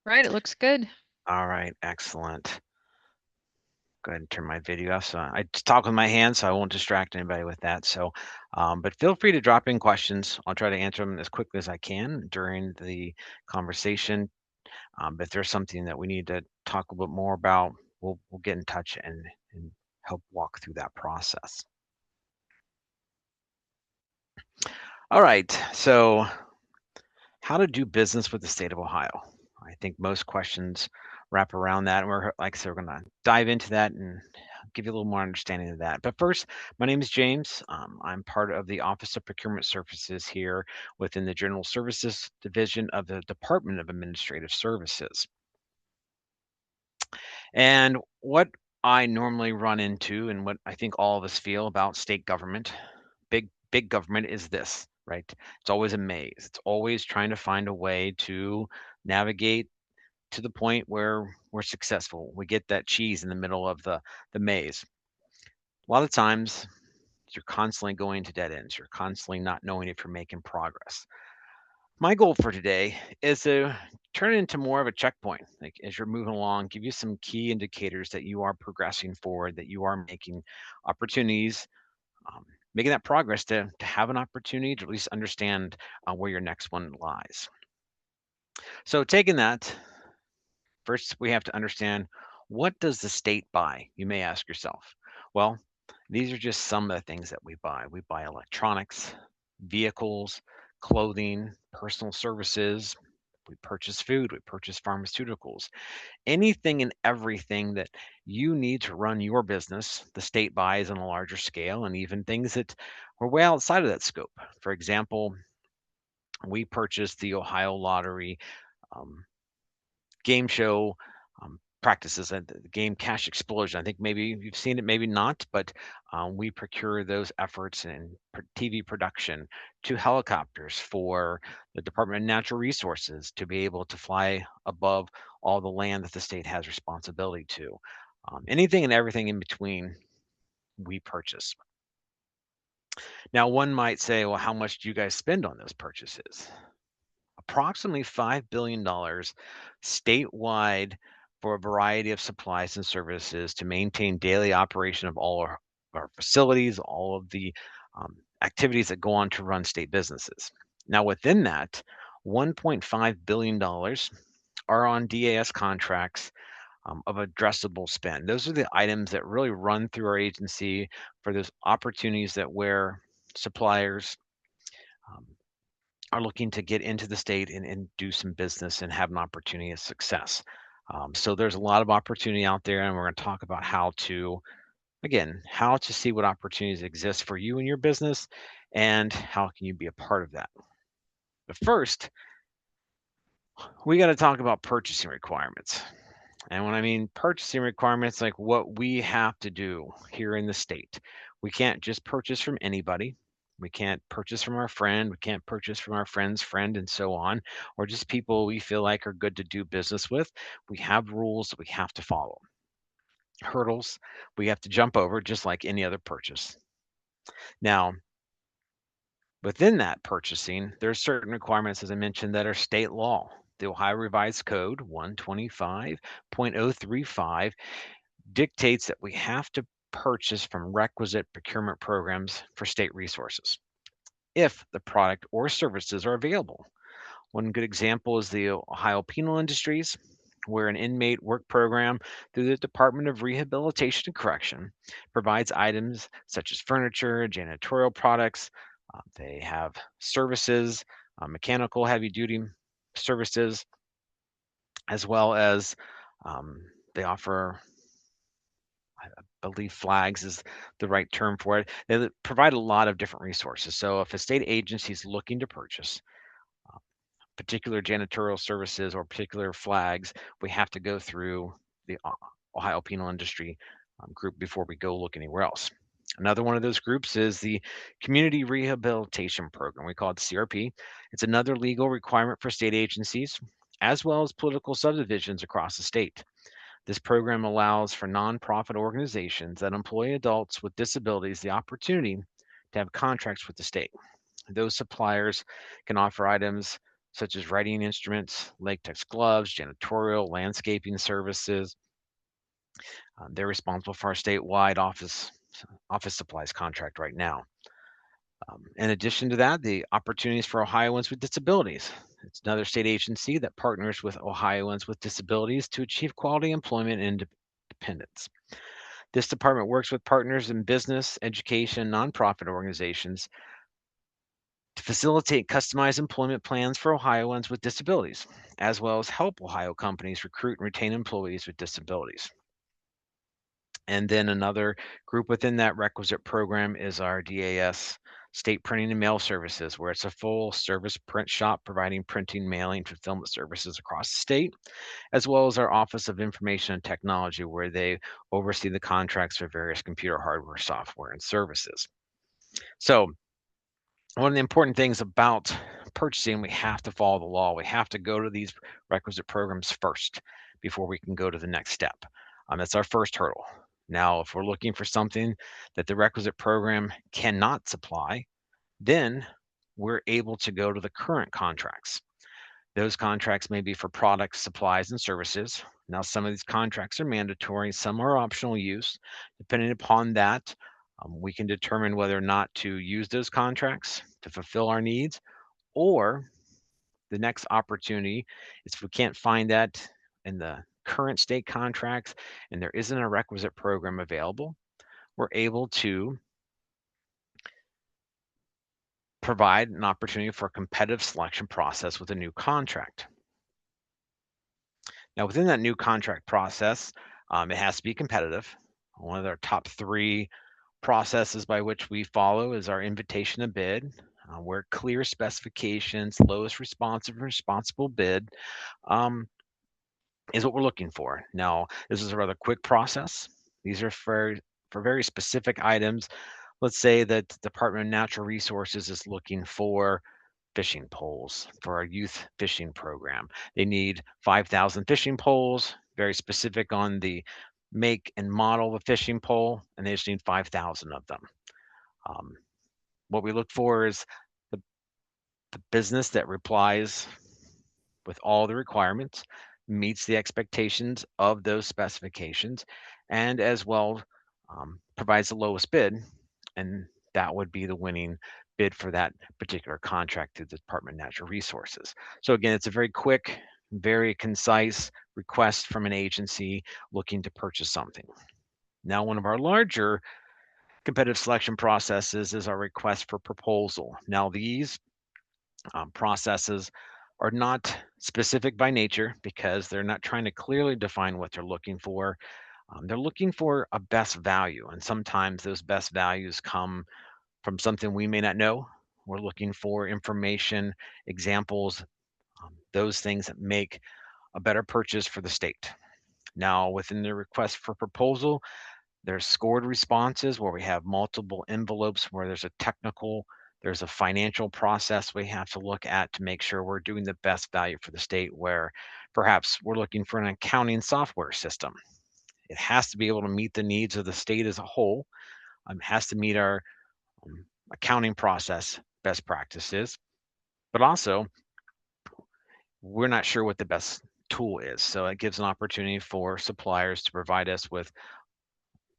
Right, it looks good. All right, excellent. Go ahead and turn my video off. So I just talk with my hands, so I won't distract anybody with that. But feel free to drop in questions. I'll try to answer them as quickly as I can during the conversation. If there's something that we need to talk a little bit more about, we'll get in touch and help walk through that process. All right. So how to do business with the state of Ohio. I think most questions wrap around that. And we're, like I said, we're going to dive into that and give you a little more understanding of that. But first, my name is James. I'm part of the Office of Procurement Services here within the General Services Division of the Department of Administrative Services. And what I normally run into and what I think all of us feel about state government, big government is this, right? It's always a maze. It's always trying to find a way to navigate to the point where we're successful. We get that cheese in the middle of the maze. A lot of times you're constantly going to dead ends. You're constantly not knowing if you're making progress. My goal for today is to turn it into more of a checkpoint. Like as you're moving along, give you some key indicators that you are progressing forward, that you are making opportunities, um, making that progress to have an opportunity to at least understand where your next one lies. So taking that, first we have to understand, what does the state buy? You may ask yourself. Well, these are just some of the things that we buy. We buy electronics, vehicles, clothing, personal services. We purchase food, we purchase pharmaceuticals. Anything and everything that you need to run your business, the state buys on a larger scale, and even things that are way outside of that scope. For example, we purchased the Ohio Lottery um, game show practices and the game Cash Explosion. I think maybe you've seen it, maybe not, but we procure those efforts in TV production to helicopters for the Department of Natural Resources to be able to fly above all the land that the state has responsibility to. Anything and everything in between, we purchase. Now, one might say, well, how much do you guys spend on those purchases? Approximately $5 billion statewide for a variety of supplies and services to maintain daily operation of all our facilities, all of the activities that go on to run state businesses. Now, within that, $1.5 billion are on DAS contracts of addressable spend. Those are the items that really run through our agency for those opportunities that where suppliers um, are looking to get into the state and do some business and have an opportunity of success. So there's a lot of opportunity out there, and we're going to talk about how to, again, how to see what opportunities exist for you and your business, and how can you be a part of that. But first, we got to talk about purchasing requirements. And when I mean purchasing requirements, like what we have to do here in the state, we can't just purchase from anybody. We can't purchase from our friend. We can't purchase from our friend's friend and so on, or just people we feel like are good to do business with. We have rules that we have to follow, hurdles we have to jump over, just like any other purchase. Now, within that purchasing, there's certain requirements, as I mentioned, that are state law. The Ohio Revised Code 125.035 dictates that we have to purchase from requisite procurement programs for state resources if the product or services are available. One good example is the Ohio Penal Industries, where an inmate work program through the Department of Rehabilitation and Correction provides items such as furniture, janitorial products. They have services, mechanical heavy duty services, as well as um, they offer, I believe flags is the right term for it. They provide a lot of different resources. So if a state agency is looking to purchase particular janitorial services or particular flags, we have to go through the Ohio Penal Industry group before we go look anywhere else. Another one of those groups is the Community Rehabilitation Program. We call it CRP. It's another legal requirement for state agencies, as well as political subdivisions across the state. This program allows for nonprofit organizations that employ adults with disabilities the opportunity to have contracts with the state. Those suppliers can offer items such as writing instruments, latex gloves, janitorial, landscaping services. They're responsible for our statewide office supplies contract right now. In addition to that, the Opportunities for Ohioans with Disabilities. It's another state agency that partners with Ohioans with disabilities to achieve quality employment and independence. This department works with partners in business, education, nonprofit organizations to facilitate customized employment plans for Ohioans with disabilities, as well as help Ohio companies recruit and retain employees with disabilities. And then another group within that requisite program is our DAS, State Printing and Mail Services, where it's a full service print shop providing printing, mailing, fulfillment services across the state, as well as our Office of Information and Technology, where they oversee the contracts for various computer hardware, software, and services. So one of the important things about purchasing, we have to follow the law. We have to go to these requisite programs first before we can go to the next step. That's our first hurdle. Now, if we're looking for something that the requisite program cannot supply, then we're able to go to the current contracts. Those contracts may be for products, supplies, and services. Now, some of these contracts are mandatory, some are optional use. Depending upon that, we can determine whether or not to use those contracts to fulfill our needs, or the next opportunity is if we can't find that in the current state contracts and there isn't a requisite program available, we're able to provide an opportunity for a competitive selection process with a new contract. Now, within that new contract process, it has to be competitive. One of our top three processes by which we follow is our invitation to bid, where clear specifications, lowest responsive and responsible bid um, is what we're looking for. Now, this is a rather quick process. These are for very specific items. Let's say that the Department of Natural Resources is looking for fishing poles for our youth fishing program. They need 5,000 fishing poles, very specific on the make and model of a fishing pole, and they just need 5,000 of them. Um, what we look for is the, the business that replies with all the requirements, meets the expectations of those specifications, and as well provides the lowest bid, and that would be the winning bid for that particular contract through the Department of Natural Resources. So again, it's a very quick, very concise request from an agency looking to purchase something. Now, one of our larger competitive selection processes is our request for proposal. Now, these processes are not specific by nature because they're not trying to clearly define what they're looking for. They're looking for a best value, and sometimes those best values come from something we may not know. We're looking for information, examples, those things that make a better purchase for the state. Now, within the request for proposal, there's scored responses where we have multiple envelopes where there's a financial process we have to look at to make sure we're doing the best value for the state, where perhaps we're looking for an accounting software system. It has to be able to meet the needs of the state as a whole. Has to meet our accounting process best practices, but also we're not sure what the best tool is. So it gives an opportunity for suppliers to provide us with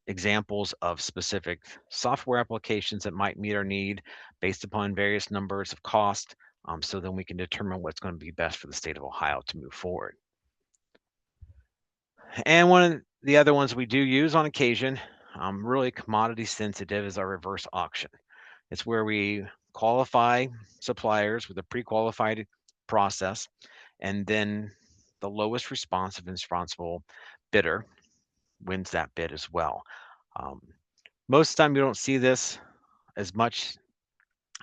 examples of specific software applications that might meet our need based upon various numbers of cost, so then we can determine what's going to be best for the state of Ohio to move forward. And one of the other ones we do use on occasion, really commodity sensitive, is our reverse auction. It's where we qualify suppliers with a pre-qualified process, and then the lowest responsive and responsible bidder wins that bid as well. Um, Most of the time, you don't see this as much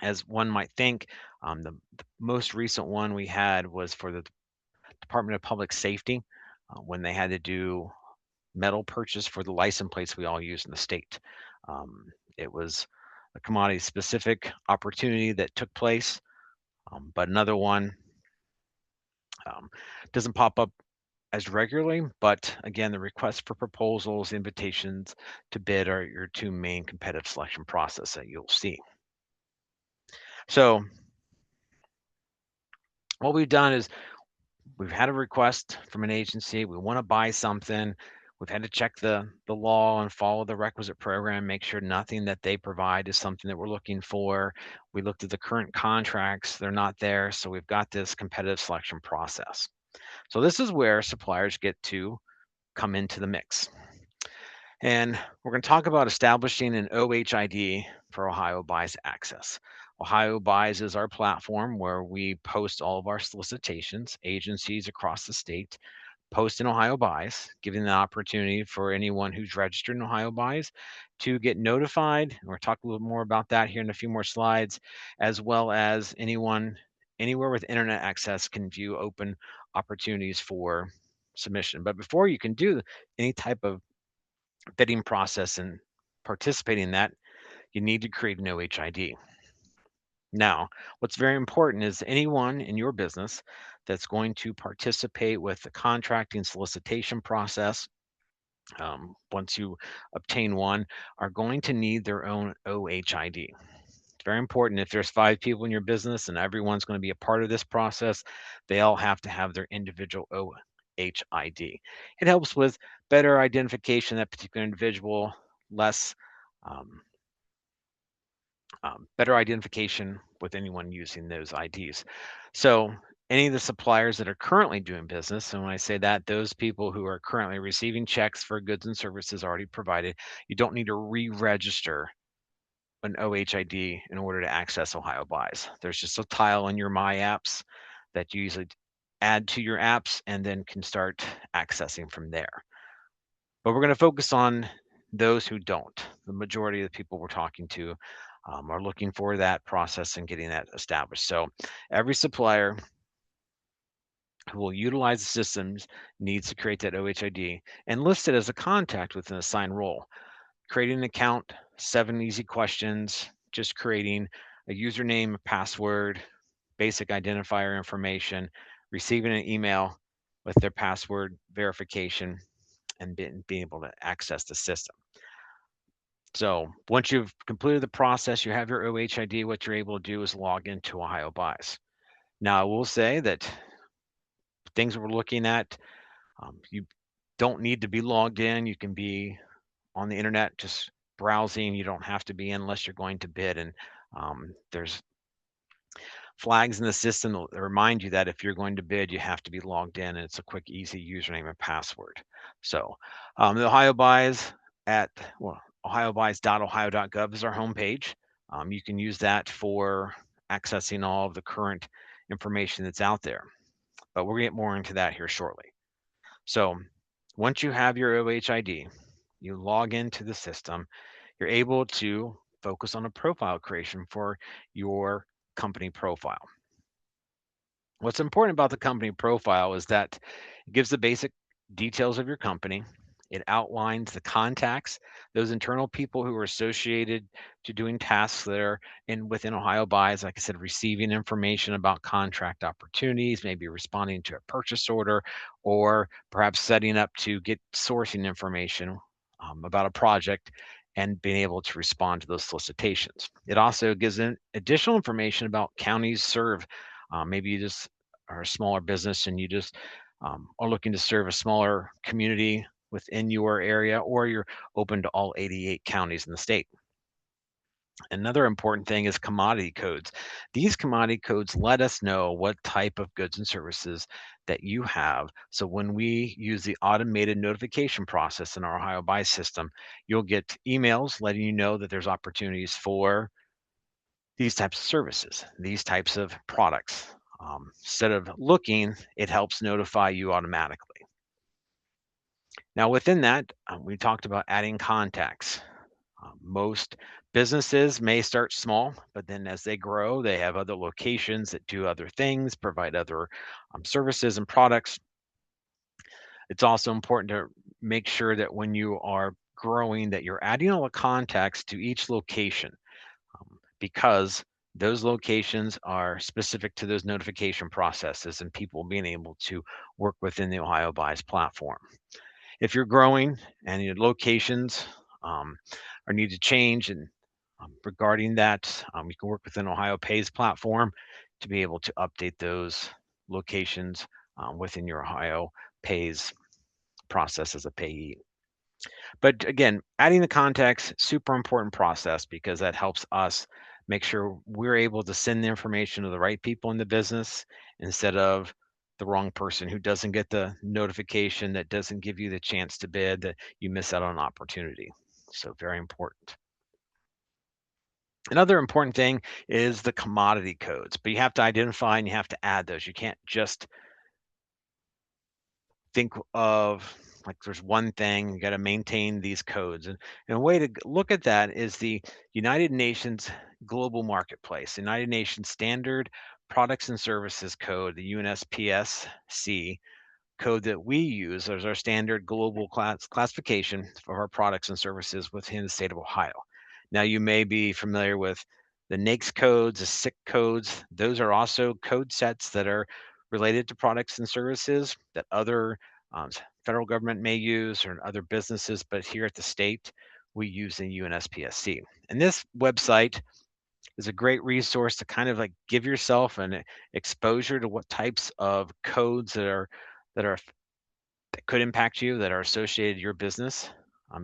as one might think. The most recent one we had was for the Department of Public Safety when they had to do metal purchase for the license plates we all use in the state. It was a commodity specific opportunity that took place, but another one um, doesn't pop up as regularly, but again, the requests for proposals, invitations to bid are your two main competitive selection process that you'll see. So What we've done is we've had a request from an agency. We want to buy something. We've had to check the law and follow the requisite program, make sure nothing that they provide is something that we're looking for. We looked at the current contracts, they're not there. So we've got this competitive selection process. So this is where suppliers get to come into the mix. And we're going to talk about establishing an OHID for Ohio Buys Access. Ohio Buys is our platform where we post all of our solicitations. Agencies across the state post in Ohio Buys, giving the opportunity for anyone who's registered in Ohio Buys to get notified. We'll talk a little more about that here in a few more slides, as well as anyone anywhere with internet access can view open opportunities for submission. But before you can do any type of bidding process and participating in that, you need to create an OHID. Now, what's very important is anyone in your business that's going to participate with the contracting solicitation process, once you obtain one, are going to need their own OHID. It's very important. If there's 5 people in your business and everyone's going to be a part of this process, they all have to have their individual OHID. It helps with better identification of that particular individual, less um, better identification with anyone using those IDs. So any of the suppliers that are currently doing business, and when I say that, those people who are currently receiving checks for goods and services already provided, you don't need to re-register an OHID in order to access Ohio Buys. There's just a tile in your My Apps that you usually add to your apps and then can start accessing from there. But we're going to focus on those who don't. The majority of the people we're talking to are looking for that process and getting that established. So every supplier who will utilize the systems needs to create that OHID and list it as a contact with an assigned role. Creating an account, 7 easy questions, just creating a username, a password, basic identifier information, receiving an email with their password verification, and being able to access the system. So once you've completed the process, you have your OHID, what you're able to do is log into Ohio Buys. Now, I will say that things we're looking at, you don't need to be logged in. You can be on the internet just browsing. You don't have to be in unless you're going to bid. And there's flags in the system that remind you that if you're going to bid, you have to be logged in, and it's a quick, easy username and password. So the Ohio Buys at ohiobuys.ohio.gov is our homepage. You can use that for accessing all of the current information that's out there. But we're going to get more into that here shortly. So once you have your OHID, you log into the system, you're able to focus on a profile creation for your company profile. What's important about the company profile is that it gives the basic details of your company. It outlines the contacts, those internal people who are associated to doing tasks that are within Ohio Buys, like I said, receiving information about contract opportunities, maybe responding to a purchase order, or perhaps setting up to get sourcing information about a project and being able to respond to those solicitations. It also gives additional information about counties served. Maybe you just are a smaller business and you just are looking to serve a smaller community within your area, or you're open to all 88 counties in the state. Another important thing is commodity codes. These commodity codes let us know what type of goods and services that you have. So when we use the automated notification process in our Ohio Buy system, you'll get emails letting you know that there's opportunities for these types of services, these types of products. Instead of looking, it helps notify you automatically. Now, within that, we talked about adding contacts. Most businesses may start small, but then as they grow, they have other locations that do other things, provide other services and products. It's also important to make sure that when you are growing, that you're adding all the contacts to each location, because those locations are specific to those notification processes and people being able to work within the Ohio Buys platform. If you're growing and your locations are need to change, and regarding that, you can work within Ohio Pays platform to be able to update those locations within your Ohio pays process as a payee. But again, adding the context, super important process because that helps us make sure we're able to send the information to the right people in the business instead of the wrong person who doesn't get the notification, that doesn't give you the chance to bid, that you miss out on an opportunity. So very important. Another important thing is the commodity codes, but you have to identify and you have to add those. You can't just think of like there's one thing, you got to maintain these codes. And a way to look at that is the United Nations Global Marketplace, the United Nations Standard Products and Services Code, the UNSPSC code that we use as our standard global classification for our products and services within the state of Ohio. Now, you may be familiar with the NAICS codes, the SIC codes. Those are also code sets that are related to products and services that other federal government may use or other businesses, but here at the state, we use the UNSPSC. And this website is a great resource to kind of like give yourself an exposure to what types of codes that could impact you, that are associated to your business.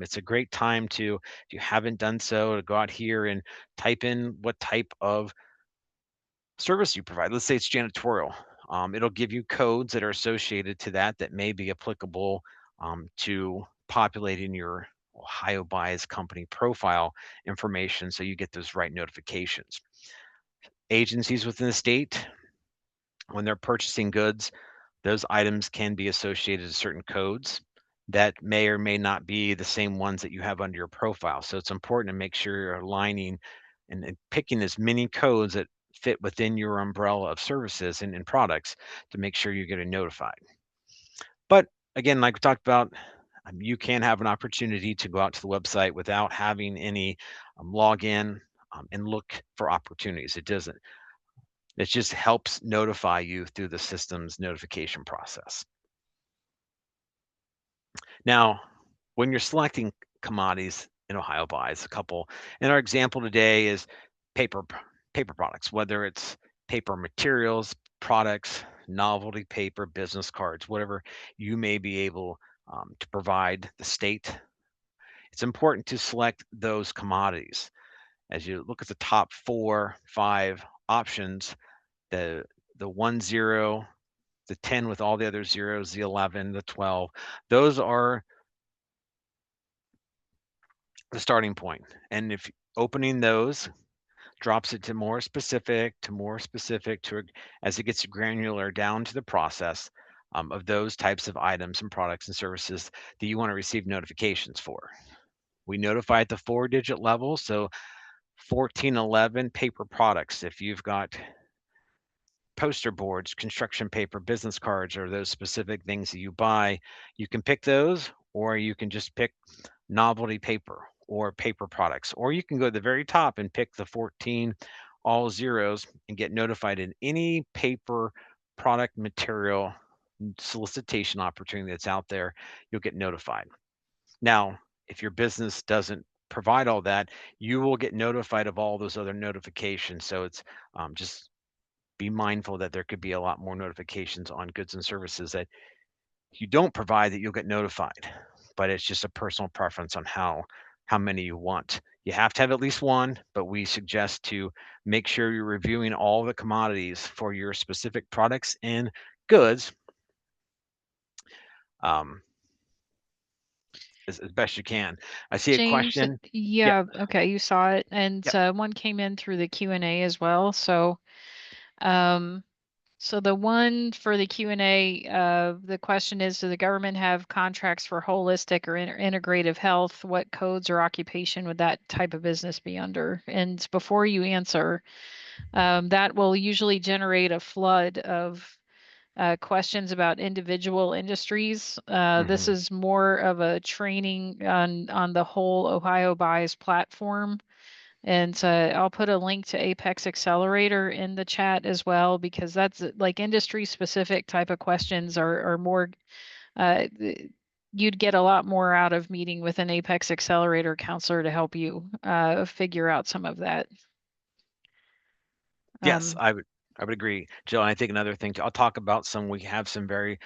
It's a great time to, if you haven't done so, to go out here and type in what type of service you provide. Let's say it's janitorial. It'll give you codes that are associated to that that may be applicable to populating your Ohio Buys company profile information so you get those right notifications. Agencies within the state, when they're purchasing goods, those items can be associated to certain codes that may or may not be the same ones that you have under your profile. So it's important to make sure you're aligning and picking as many codes that fit within your umbrella of services and products to make sure you're getting notified. But again, like we talked about, you can have an opportunity to go out to the website without having any login and look for opportunities. It doesn't. It just helps notify you through the system's notification process. Now, when you're selecting commodities in Ohio Buys, a couple, and our example today is paper paper products, whether it's paper materials, products, novelty paper, business cards, whatever you may be able to provide the state. It's important to select those commodities. As you look at the top 4, 5 options, the 1 0, the 10 with all the other zeros, the 11, the 12, those are the starting point. And if opening those drops it to more specific, as it gets granular down to the process of those types of items and products and services that you want to receive notifications for. We notify at the 4-digit level, so 1411 paper products. If you've got poster boards, construction paper, business cards, or those specific things that you buy, you can pick those, or you can just pick novelty paper or paper products, or you can go to the very top and pick the 14 all zeros and get notified in any paper product material solicitation opportunity that's out there. You'll get notified. Now, if your business doesn't provide all that, you will get notified of all those other notifications. So it's just be mindful that there could be a lot more notifications on goods and services that you don't provide that you'll get notified. But it's just a personal preference on how many you want. You have to have at least one, but we suggest to make sure you're reviewing all the commodities for your specific products and goods um, as best you can. I see a James, question. Yep. yeah, okay, you saw it, and Yep. one came in through the Q&A as well. So, um, so the one for the Q&A, the question is, does the government have contracts for holistic or integrative health? What codes or occupation would that type of business be under? And before you answer, that will usually generate a flood of questions about individual industries. This is more of a training on the whole Ohio Buys platform. And I'll put a link to Apex Accelerator in the chat as well, because that's like industry specific type of questions are more, you'd get a lot more out of meeting with an Apex Accelerator counselor to help you figure out some of that. Yes, I I would agree, Jill. And I think another thing, I'll talk about we have some very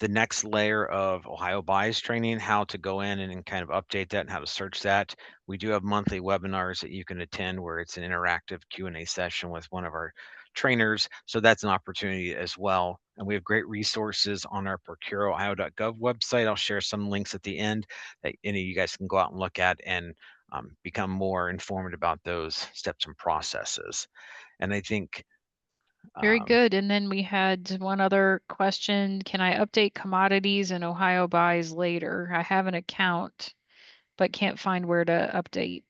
the next layer of Ohio Buys training, how to go in and kind of update that and how to search that. We do have monthly webinars that you can attend where it's an interactive Q&A session with one of our trainers. So that's an opportunity as well. And we have great resources on our procureohio.gov website. I'll share some links at the end that any of you guys can go out and look at and become more informed about those steps and processes. And I think Very um, good. And then we had one other question. Can I update commodities in Ohio buys later? I have an account, but can't find where to update.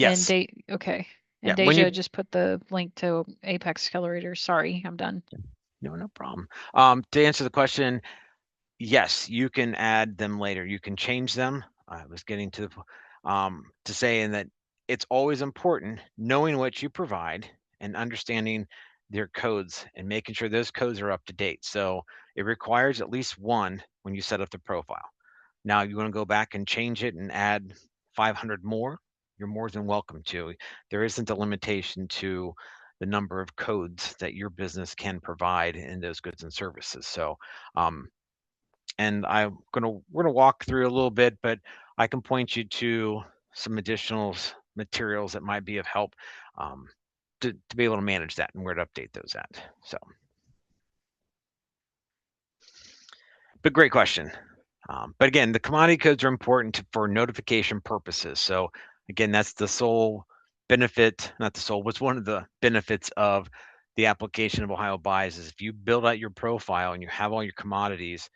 And yes, okay. yeah, And when Deja you just put the link to Apex Accelerator. Sorry, I'm done. no problem. To answer the question, yes, you can add them later. You can change them. I was getting to saying that it's always important knowing what you provide and understanding their codes and making sure those codes are up to date. So it requires at least one when you set up the profile. Now you want to go back and change it and add 500 more, you're more than welcome to. There isn't a limitation to the number of codes that your business can provide in those goods and services. So um, and we're gonna walk through a little bit, but I can point you to some additional materials that might be of help um, to be able to manage that and where to update those at. So, but great question. But again, the commodity codes are important for notification purposes. So again, that's the sole benefit, not the sole, what's one of the benefits of the application of Ohio Buys is if you build out your profile and you have all your commodities,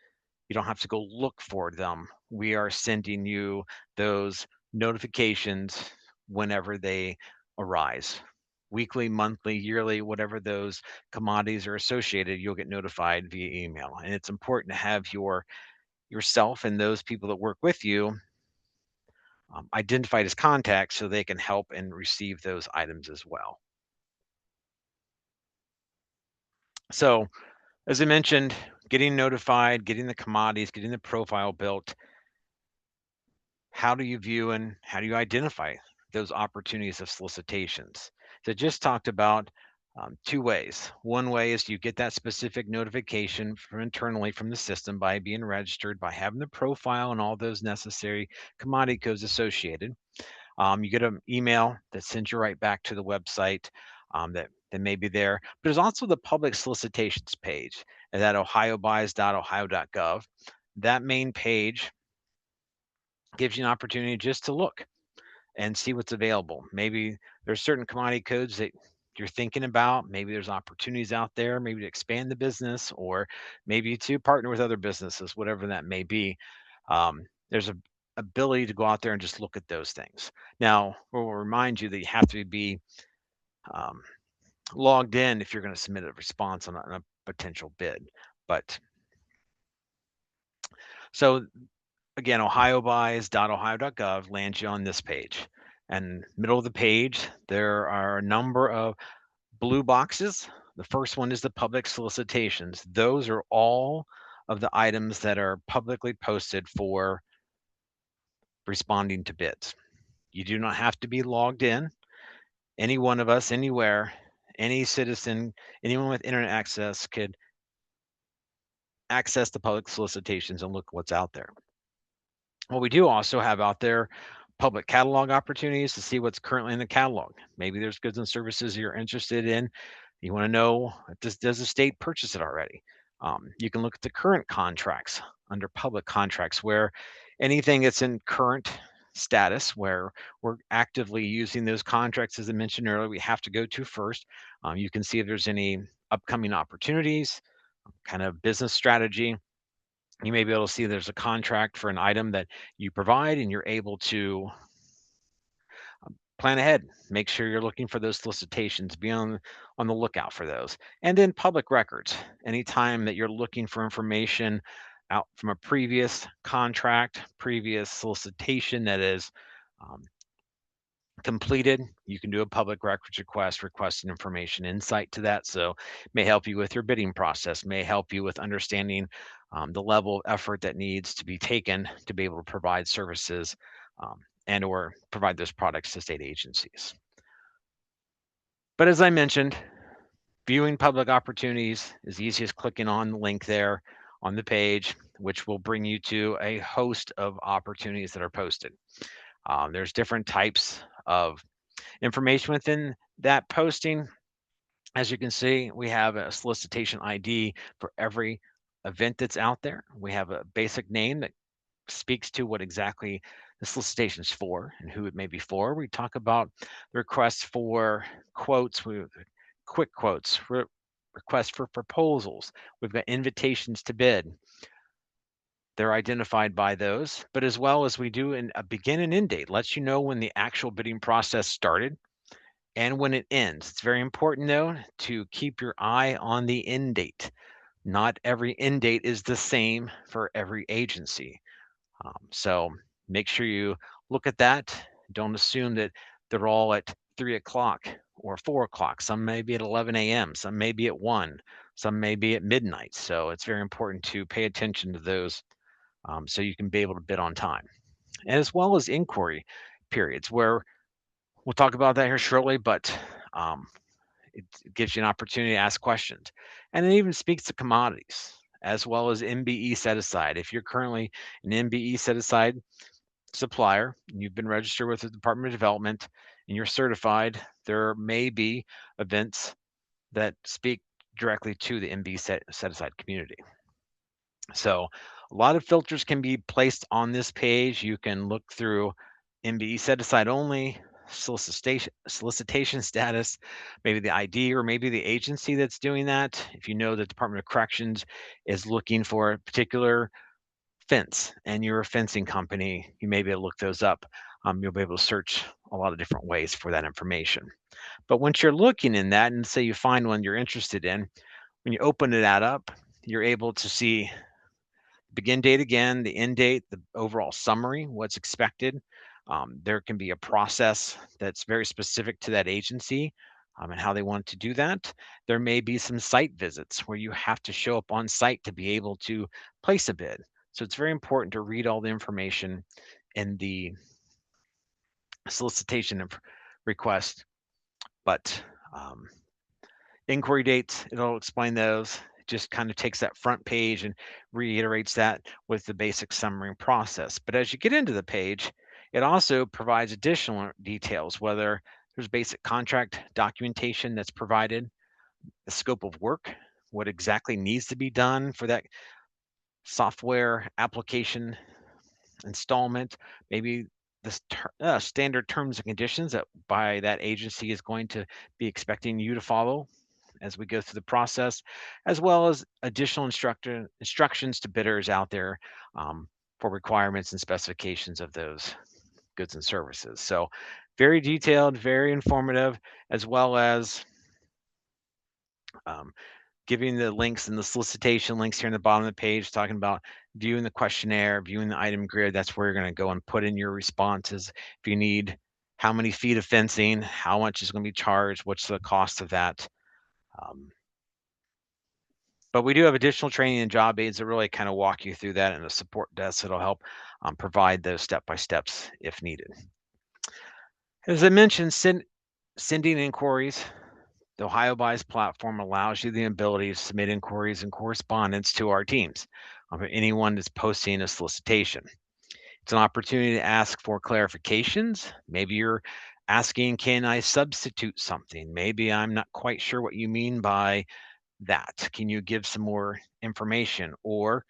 you don't have to go look for them. We are sending you those notifications whenever they arise. Weekly, monthly, yearly, whatever those commodities are associated, you'll get notified via email. And it's important to have yourself and those people that work with you identified as contacts so they can help and receive those items as well. So, as I mentioned, getting notified, getting the commodities, getting the profile built, how do you view and how do you identify those opportunities of solicitations? So just talked about two ways. One way is you get that specific notification from internally from the system by being registered, by having the profile and all those necessary commodity codes associated. You get an email that sends you right back to the website that may be there. But there's also the public solicitations page at ohiobuys.ohio.gov. That main page gives you an opportunity just to look and see what's available. Maybe there's certain commodity codes that you're thinking about. Maybe there's opportunities out there, maybe to expand the business or maybe to partner with other businesses, whatever that may be. There's a ability to go out there and just look at those things. Now, we'll remind you that you have to be um, logged in if you're going to submit a response on a potential bid. But so again, ohiobuys.ohio.gov lands you on this page. And middle of the page, there are a number of blue boxes. The first one is the public solicitations. Those are all of the items that are publicly posted for responding to bids. You do not have to be logged in. Any one of us, anywhere, any citizen, anyone with internet access could access the public solicitations and look what's out there. Well, we do also have out there public catalog opportunities to see what's currently in the catalog. Maybe there's goods and services you're interested in. You want to know, does the state purchase it already? You can look at the current contracts under public contracts where anything that's in current status where we're actively using those contracts, as I mentioned earlier, we have to go to first. You can see if there's any upcoming opportunities, kind of business strategy. You may be able to see there's a contract for an item that you provide and you're able to plan ahead. Make sure you're looking for those solicitations. Be on the lookout for those. And then public records. Anytime that you're looking for information out from a previous contract, previous solicitation that is um, completed, you can do a public records request, requesting information insight to that. So may help you with your bidding process, may help you with understanding the level of effort that needs to be taken to be able to provide services and or provide those products to state agencies. But as I mentioned, Viewing public opportunities is easy as clicking on the link there on the page, which will bring you to a host of opportunities that are posted. There's different types of information within that posting. As you can see, we have a solicitation ID for every event that's out there. We have a basic name that speaks to what exactly the solicitation is for and who it may be for. We talk about the requests for quotes, quick quotes, requests for proposals. We've got invitations to bid. They're identified by those, but as well as we do a begin and end date, lets you know when the actual bidding process started and when it ends. It's very important, though, to keep your eye on the end date. Not every end date is the same for every agency. So make sure you look at that. Don't assume that they're all at 3 o'clock or 4 o'clock. Some may be at 11 a.m., some may be at 1, some may be at midnight. So it's very important to pay attention to those so you can be able to bid on time. And as well as inquiry periods, where we'll talk about that here shortly, but um, it gives you an opportunity to ask questions. And it even speaks to commodities as well as MBE set aside. If you're currently an MBE set aside supplier, and you've been registered with the Department of Development and you're certified, there may be events that speak directly to the MBE set aside community. So a lot of filters can be placed on this page. You can look through MBE set aside only, solicitation status, maybe the ID or maybe the agency that's doing that. If you know the Department of Corrections is looking for a particular fence and you're a fencing company, you may be able to look those up. You'll be able to search a lot of different ways for that information. But once you're looking in that and say you find one you're interested in, when you open that up, you're able to see begin date again, the end date, the overall summary, what's expected. There can be a process that's very specific to that agency and how they want to do that. There may be some site visits where you have to show up on site to be able to place a bid. So it's very important to read all the information in the solicitation request. But inquiry dates, it'll explain those. It just kind of takes that front page and reiterates that with the basic summary process. But as you get into the page, it also provides additional details, whether there's basic contract documentation that's provided, the scope of work, what exactly needs to be done for that software application installment, maybe the standard terms and conditions that by that agency is going to be expecting you to follow as we go through the process, as well as additional instructions to bidders out there for requirements and specifications of those goods and services. So very detailed, very informative, as well as um, giving the links and the solicitation links here in the bottom of the page, talking about viewing the questionnaire, viewing the item grid. That's where you're going to go and put in your responses. If you need how many feet of fencing, how much is going to be charged, what's the cost of that. But we do have additional training and job aids that really kind of walk you through that, and a support desk that'll help provide those step-by-steps if needed. As I mentioned, sending inquiries. The Ohio Buys platform allows you the ability to submit inquiries and correspondence to our teams. Anyone that's posting a solicitation. It's an opportunity to ask for clarifications. Maybe you're asking, can I substitute something? Maybe I'm not quite sure what you mean by that. Can you give some more information? Or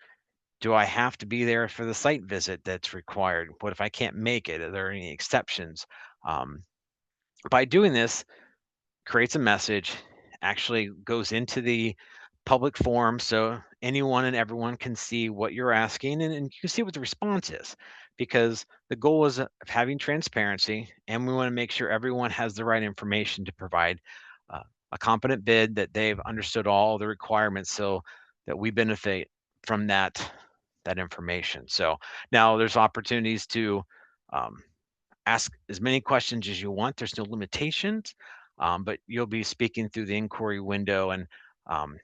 do I have to be there for the site visit that's required? What if I can't make it? Are there any exceptions? By doing this, creates a message, actually goes into the public forum so anyone and everyone can see what you're asking and you can see what the response is, because the goal is of having transparency and we want to make sure everyone has the right information to provide a competent bid, that they've understood all the requirements so that we benefit from that information. So now there's opportunities to ask as many questions as you want. There's no limitations, but you'll be speaking through the inquiry window, and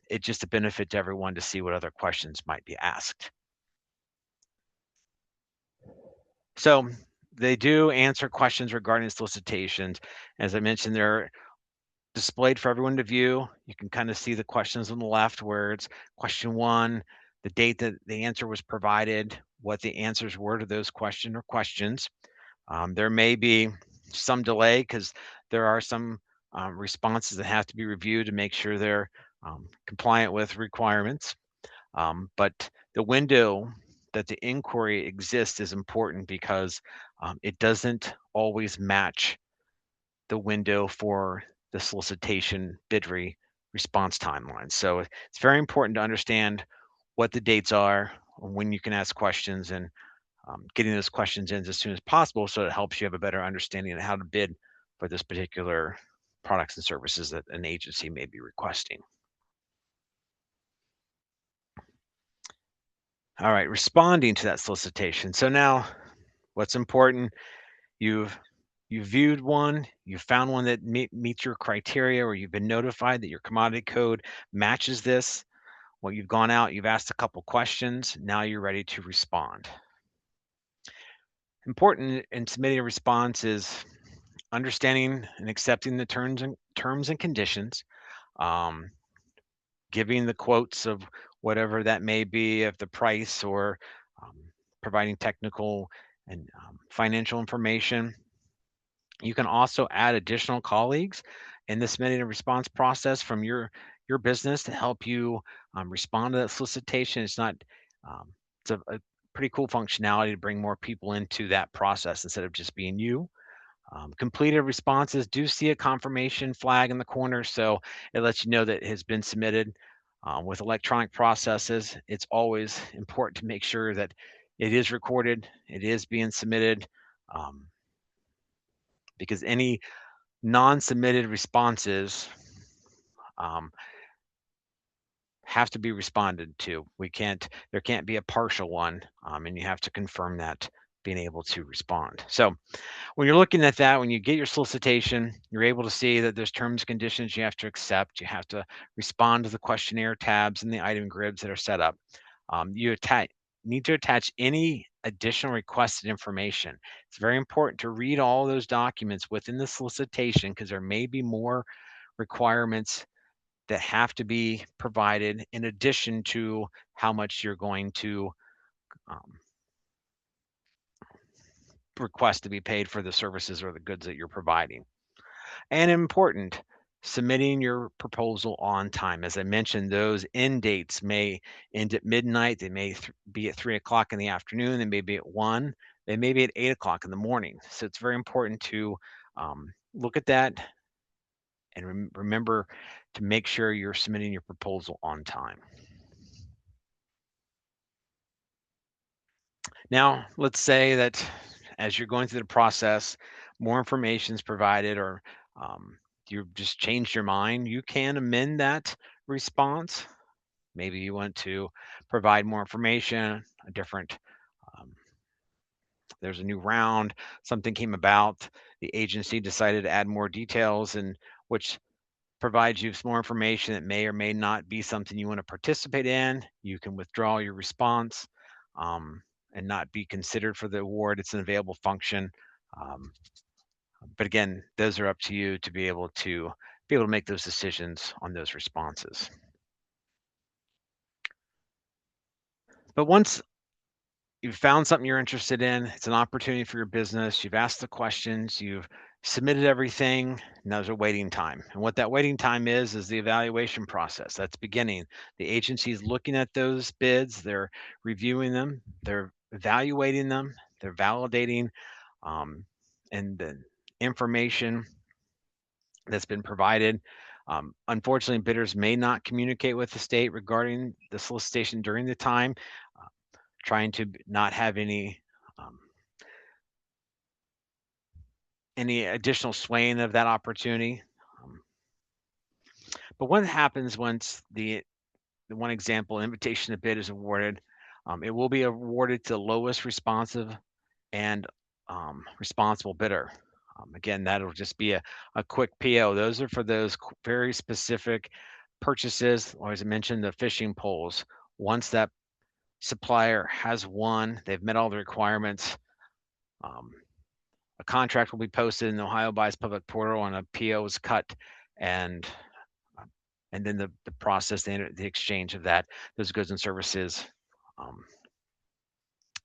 it's just a benefit to everyone to see what other questions might be asked. So they do answer questions regarding solicitations. As I mentioned, there displayed for everyone to view. You can kind of see the questions on the left where it's question 1, the date that the answer was provided, what the answers were to those questions. There may be some delay because there are some responses that have to be reviewed to make sure they're compliant with requirements. But the window that the inquiry exists is important because it doesn't always match the window for the solicitation response timeline. So it's very important to understand what the dates are, when you can ask questions, and getting those questions in as soon as possible so it helps you have a better understanding of how to bid for this particular products and services that an agency may be requesting. All right, responding to that solicitation. So now what's important, you've viewed one, you found one that meets your criteria, or you've been notified that your commodity code matches this. Well, you've gone out, you've asked a couple questions, now you're ready to respond. Important in submitting a response is understanding and accepting the terms and conditions, um, giving the quotes of whatever that may be of the price, or um, providing technical and financial information. You can also add additional colleagues in the submitting and response process from your business to help you respond to that solicitation. It's not it's a pretty cool functionality to bring more people into that process instead of just being you. Completed responses do see a confirmation flag in the corner, so it lets you know that it has been submitted. With electronic processes, it's always important to make sure that it is recorded, it is being submitted, because any non-submitted responses um, have to be responded to. There can't be a partial one, and you have to confirm that being able to respond. So when you're looking at that, when you get your solicitation, you're able to see that there's terms and conditions you have to accept. You have to respond to the questionnaire tabs and the item grids that are set up. You need to attach any additional requested information. It's very important to read all those documents within the solicitation because there may be more requirements that have to be provided in addition to how much you're going to um, request to be paid for the services or the goods that you're providing. And important, submitting your proposal on time. As I mentioned, those end dates may end at midnight. They may be at 3 o'clock in the afternoon. They may be at 1. They may be at 8 o'clock in the morning. So it's very important to look at that and remember to make sure you're submitting your proposal on time. Now, let's say that as you're going through the process, more information is provided, or you've just changed your mind. You can amend that response. Maybe you want to provide more information, a different, um, there's a new round, something came about, the agency decided to add more details, and which provides you some more information that may or may not be something you want to participate in. You can withdraw your response um, and not be considered for the award. It's an available function. Um, but again, those are up to you to be able to make those decisions on those responses. But once you've found something you're interested in, it's an opportunity for your business, you've asked the questions, you've submitted everything, now there's a waiting time. And what that waiting time is the evaluation process. That's beginning. The agency is looking at those bids, they're reviewing them, they're evaluating them, they're validating, and the information that's been provided. Unfortunately, bidders may not communicate with the state regarding the solicitation during the time, trying to not have um, any additional swaying of that opportunity. Um, but what happens once the one example invitation to bid is awarded? It will be awarded to the lowest responsive and responsible bidder. Again, that'll just be a quick PO. Those are for those very specific purchases, or as I mentioned, the fishing poles. Once that supplier has won, they've met all the requirements, um, a contract will be posted in the Ohio Buys Public Portal and a PO is cut and and then the process, the exchange of those goods and services um,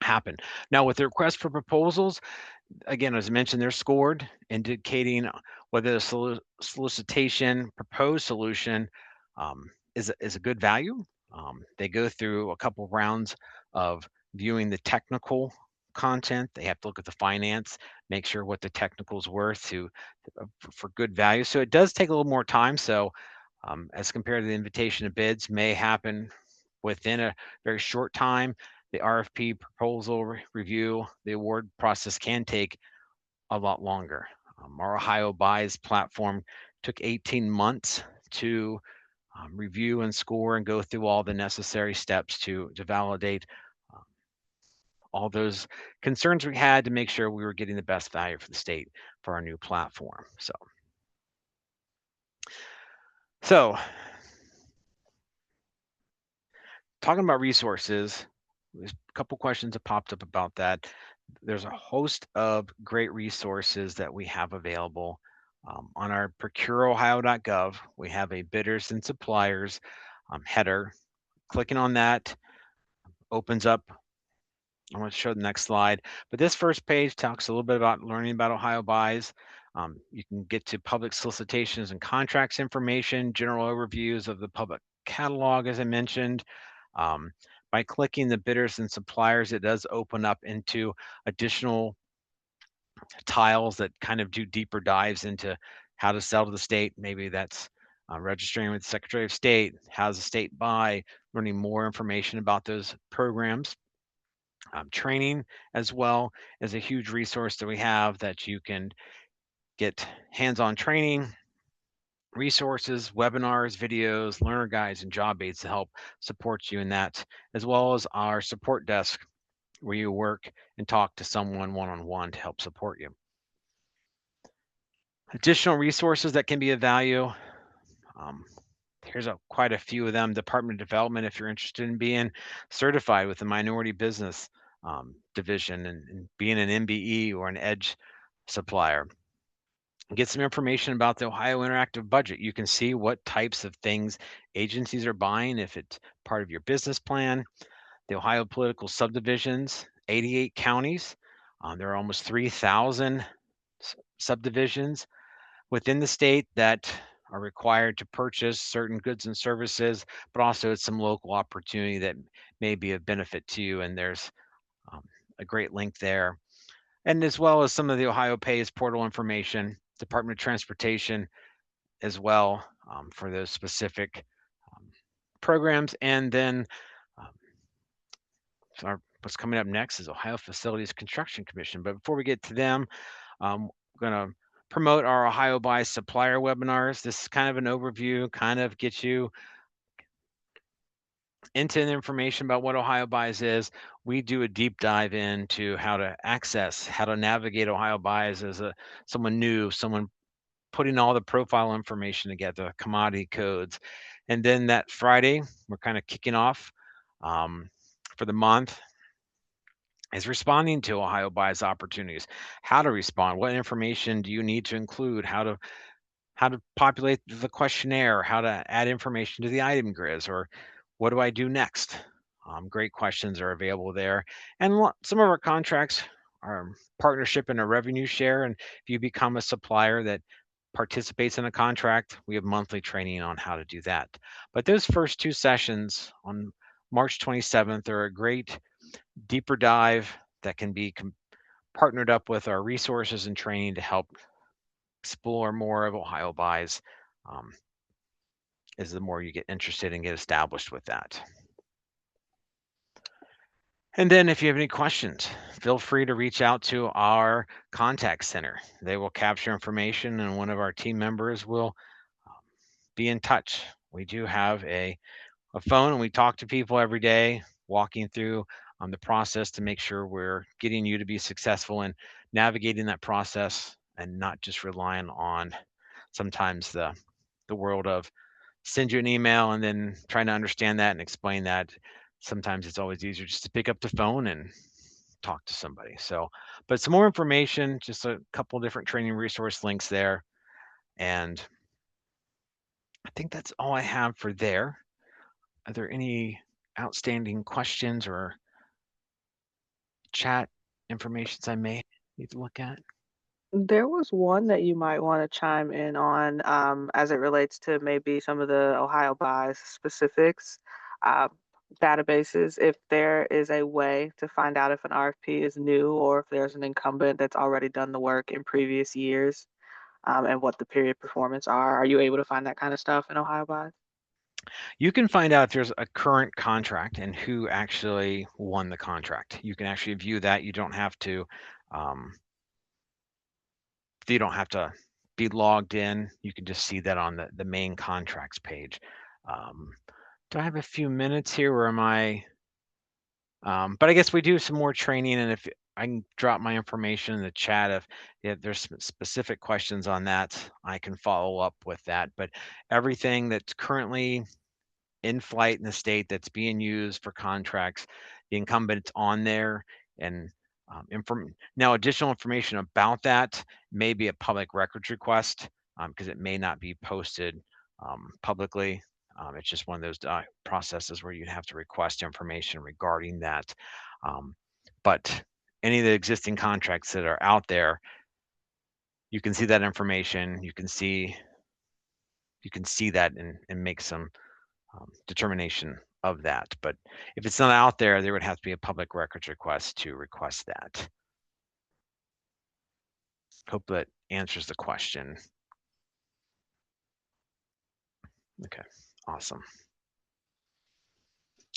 happen. Now, with the request for proposals, again, as I mentioned, they're scored, indicating whether the solicitation proposed solution is a good value. They go through a couple rounds of viewing the technical content. They have to look at the finance, make sure what the technical is worth for good value. So it does take a little more time. So as compared to the invitation to bids, may happen within a very short time. The RFP proposal review, the award process can take a lot longer. Our Ohio Buys platform took 18 months to review and score and go through all the necessary steps to validate um, all those concerns we had to make sure we were getting the best value for the state for our new platform. So talking about resources, there's a couple questions that popped up about that. There's a host of great resources that we have available. On our procureohio.gov, we have a bidders and suppliers header. Clicking on that opens up. I'm going to show the next slide, but this first page talks a little bit about learning about Ohio buys. You can get to public solicitations and contracts information, general overviews of the public catalog, as I mentioned. Um, by clicking the bidders and suppliers, it does open up into additional tiles that kind of do deeper dives into how to sell to the state. Maybe that's registering with the Secretary of State, how does the state buy, learning more information about those programs. Training as well is a huge resource that we have that you can get hands-on training, resources, webinars, videos, learner guides, and job aids to help support you in that, as well as our support desk where you work and talk to someone one-on-one to help support you. Additional resources that can be of value. Um, here's quite a few of them. Department of Development, if you're interested in being certified with the minority business division and being an MBE or an EDGE supplier. Get some information about the Ohio Interactive Budget. You can see what types of things agencies are buying if it's part of your business plan. The Ohio political subdivisions, 88 counties. There are almost 3,000 subdivisions within the state that are required to purchase certain goods and services, but also it's some local opportunity that may be of benefit to you. And there's um, a great link there. And as well as some of the Ohio Pays portal information, Department of Transportation as well for those specific um, programs. And then um, what's coming up next is Ohio Facilities Construction Commission. But before we get to them, we're going to promote our Ohio Buy supplier webinars. This is kind of an overview, kind of get you into the information about what Ohio Buys is. We do a deep dive into how to access, how to navigate Ohio Buys as someone new, someone putting all the profile information together, commodity codes. And then that Friday, we're kind of kicking off for the month is responding to Ohio Buys opportunities. How to respond, what information do you need to include, how to populate the questionnaire, how to add information to the item grids, or what do I do next? Great questions are available there. And some of our contracts are partnership and a revenue share. And if you become a supplier that participates in a contract, we have monthly training on how to do that. But those first two sessions on March 27th are a great deeper dive that can be partnered up with our resources and training to help explore more of Ohio buys um, as the more you get interested and get established with that. And then if you have any questions, feel free to reach out to our contact center. They will capture information and one of our team members will be in touch. We do have a phone and we talk to people every day, walking through the process to make sure we're getting you to be successful in navigating that process and not just relying on sometimes the world of send you an email and then trying to understand that and explain that. Sometimes it's always easier just to pick up the phone and talk to somebody. So, but some more information, just a couple different training resource links there. And I think that's all I have for there. Are there any outstanding questions or chat informations I may need to look at? There was one that you might want to chime in on as it relates to maybe some of the Ohio buys specifics, uh, databases. If there is a way to find out if an RFP is new or if there's an incumbent that's already done the work in previous years, and what the period performance are you able to find that kind of stuff in Ohio buys? You can find out if there's a current contract and who actually won the contract. You can actually view that. Um, you don't have to be logged in. You can just see that on the main contracts page. Um, do I have a few minutes here, or am I? But I guess we do some more training, and if I can drop my information in the chat, if there's specific questions on that, I can follow up with that. But everything that's currently in flight in the state that's being used for contracts, the incumbent's on there, and now additional information about that may be a public records request because it may not be posted publicly. It's just one of those processes where you'd have to request information regarding that. Um, but any of the existing contracts that are out there, you can see that information. You can see that and make some determination of that. But if it's not out there, there would have to be a public records request to request that. Hope that answers the question. Okay, awesome.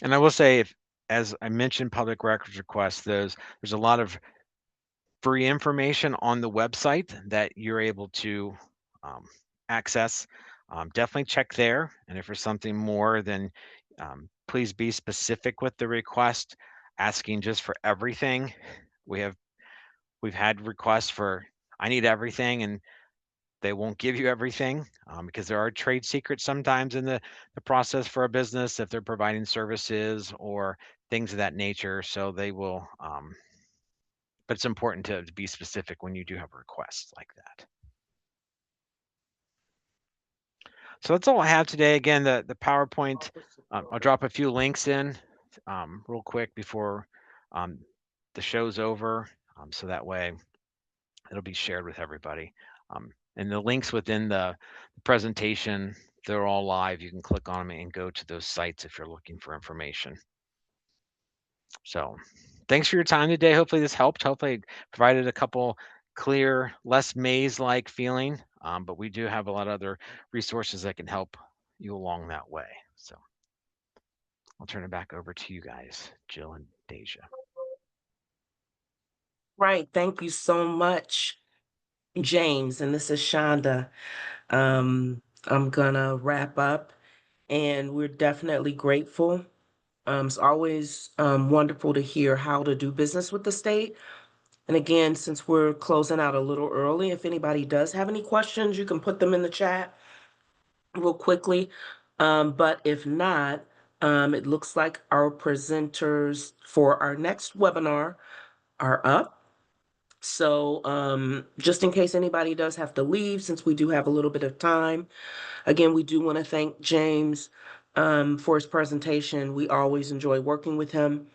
And I will say, if, as I mentioned, public records requests, there's a lot of free information on the website that you're able to um, access. Definitely check there. And if there's something more, then please be specific with the request. Asking just for everything. We have We've had requests for, I need everything, and they won't give you everything because there are trade secrets sometimes in the process for a business if they're providing services or things of that nature. So they will, but it's important to be specific when you do have requests like that. So that's all I have today. Again, the PowerPoint, I'll drop a few links in real quick before um, the show's over. So that way it'll be shared with everybody. And the links within the presentation, they're all live. You can click on them and go to those sites if you're looking for information. So thanks for your time today. Hopefully this helped. Hopefully it provided a couple clear, less maze-like feeling. But we do have a lot of other resources that can help you along that way. So I'll turn it back over to you guys, Jill and Deja. Right. Thank you so much, James. And this is Shonda. I'm gonna wrap up, and we're definitely grateful. It's always wonderful to hear how to do business with the state. And again, since we're closing out a little early, if anybody does have any questions, you can put them in the chat real quickly. But if not, it looks like our presenters for our next webinar are up. So, just in case anybody does have to leave, since we do have a little bit of time, again, we do want to thank James for his presentation. We always enjoy working with him.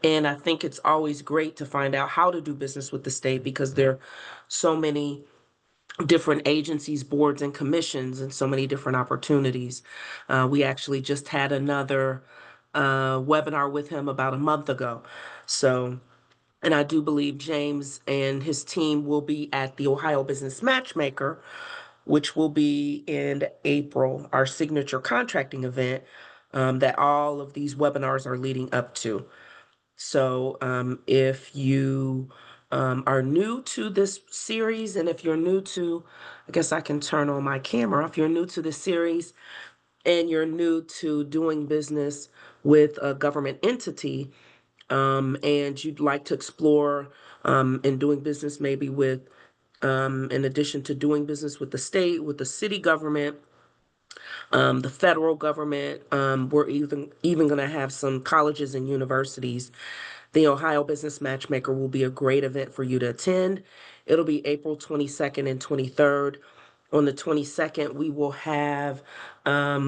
And I think it's always great to find out how to do business with the state because there are so many different agencies, boards, and commissions, and so many different opportunities. We actually just had another webinar with him about a month ago. So, and I do believe James and his team will be at the Ohio Business Matchmaker, which will be in April, our signature contracting event that all of these webinars are leading up to. So if you are new to this series, and if you're new to, I guess I can turn on my camera. If you're new to this series and you're new to doing business with a government entity, and you'd like to explore in doing business maybe with, in addition to doing business with the state, with the city government, the federal government, we're even going to have some colleges and universities. The Ohio Business Matchmaker will be a great event for you to attend. It'll be April 22nd and 23rd. On the 22nd, we will have a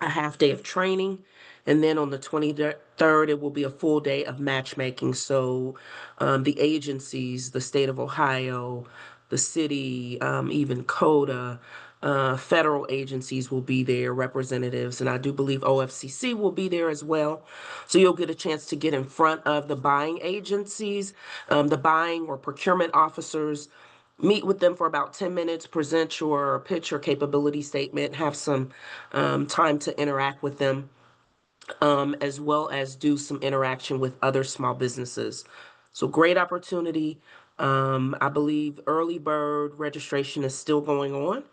half day of training. And then on the 23rd, it will be a full day of matchmaking. So the agencies, the state of Ohio, the city, even CODA, federal agencies will be there, representatives, and I do believe OFCC will be there as well. So you'll get a chance to get in front of the buying agencies, the buying or procurement officers, meet with them for about 10 minutes, present your pitch or capability statement, have some time to interact with them, as well as do some interaction with other small businesses. So great opportunity. I believe early bird registration is still going on.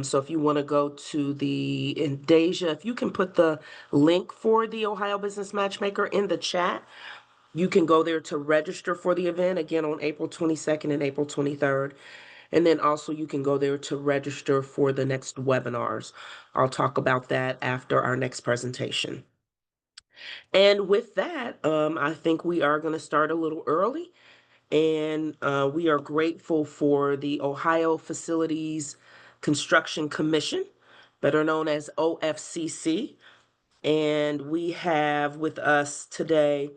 So if you want to go to and Deja, if you can put the link for the Ohio Business Matchmaker in the chat, you can go there to register for the event again on April 22nd and April 23rd. And then also you can go there to register for the next webinars. I'll talk about that after our next presentation. And with that, I think we are going to start a little early. And we are grateful for the Ohio Facilities Construction Commission, better known as OFCC. And we have with us today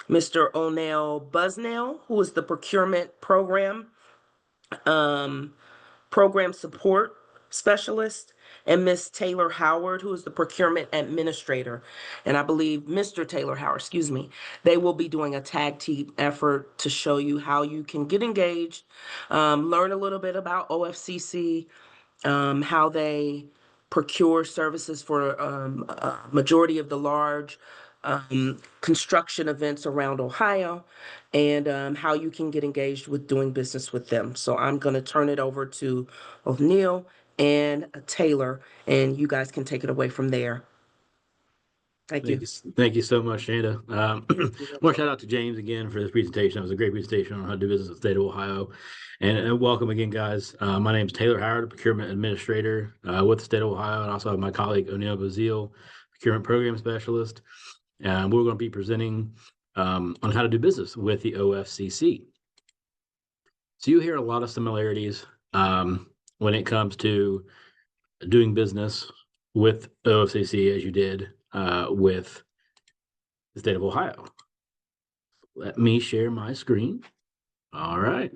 Mr. O'Neill Busnell, who is the procurement program support specialist, and Miss Taylor Howard, who is the procurement administrator. And I believe Mr. Taylor Howard, excuse me, they will be doing a tag team effort to show you how you can get engaged, learn a little bit about OFCC, how they procure services for a majority of the large construction events around Ohio, and how you can get engaged with doing business with them. So I'm going to turn it over to O'Neill and Taylor, and you guys can take it away from there. Thank you. Thank you so much, Shanda. More shout out to James again for this presentation. It was a great presentation on how to do business in the state of Ohio. And welcome again, guys. My name is Taylor Howard, procurement administrator with the state of Ohio, and also have my colleague O'Neill Bazile, procurement program specialist. We're going to be presenting on how to do business with the OFCC. So you hear a lot of similarities when it comes to doing business with OFCC as you did with the state of Ohio. Let me share my screen. All right.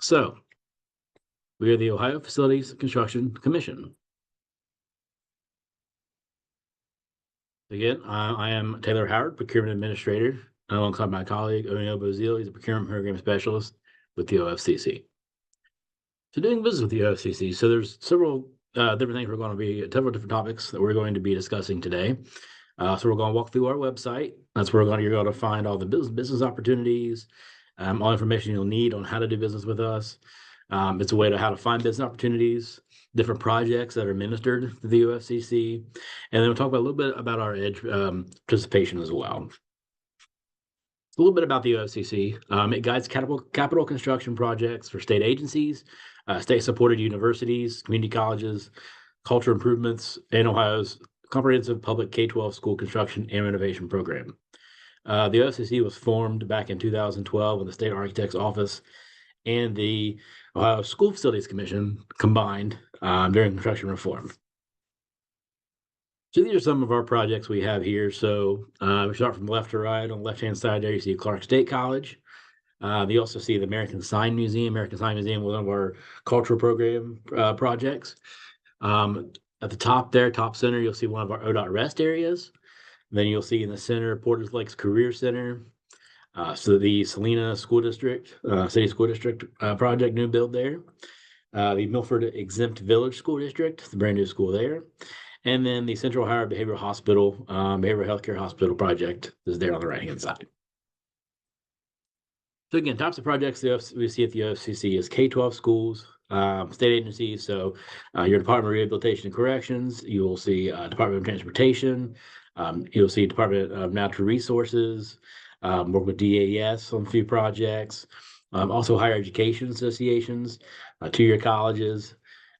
So we are the Ohio Facilities Construction Commission. Again, I am Taylor Howard, procurement administrator, alongside my colleague O'Neill Bazile. He's a procurement program specialist with the OFCC. So doing business with the OFCC. So there's several different things several different topics that we're going to be discussing today. So we're going to walk through our website. That's where you're going to find all the business opportunities, all information you'll need on how to do business with us. It's a way to how to find business opportunities, different projects that are administered to the OFCC, and then we'll talk about a little bit about our EDGE participation as well. A little bit about the OFCC. It guides capital construction projects for state agencies, state-supported universities, community colleges, culture improvements, and Ohio's comprehensive public K-12 school construction and renovation program. The OFCC was formed back in 2012 when the State Architect's Office and the Ohio School Facilities Commission combined during construction reform. So these are some of our projects we have here. So we start from left to right. On the left-hand side there, you see Clark State College. You also see the American Sign Museum. American Sign Museum was one of our cultural program projects. At the top there, top center, you'll see one of our ODOT rest areas. Then you'll see in the center, Porter's Lakes Career Center. So the Salina School District, City School District project, new build there. The Milford Exempt Village School District, the brand new school there. And then the Central Ohio Behavioral Hospital, Behavioral Healthcare Hospital project is there on the right-hand side. So again, types of projects we see at the OFCC is K-12 schools, state agencies. So your Department of Rehabilitation and Corrections, you will see Department of Transportation, you'll see Department of Natural Resources, work with DAS on a few projects, also higher education associations, two-year colleges,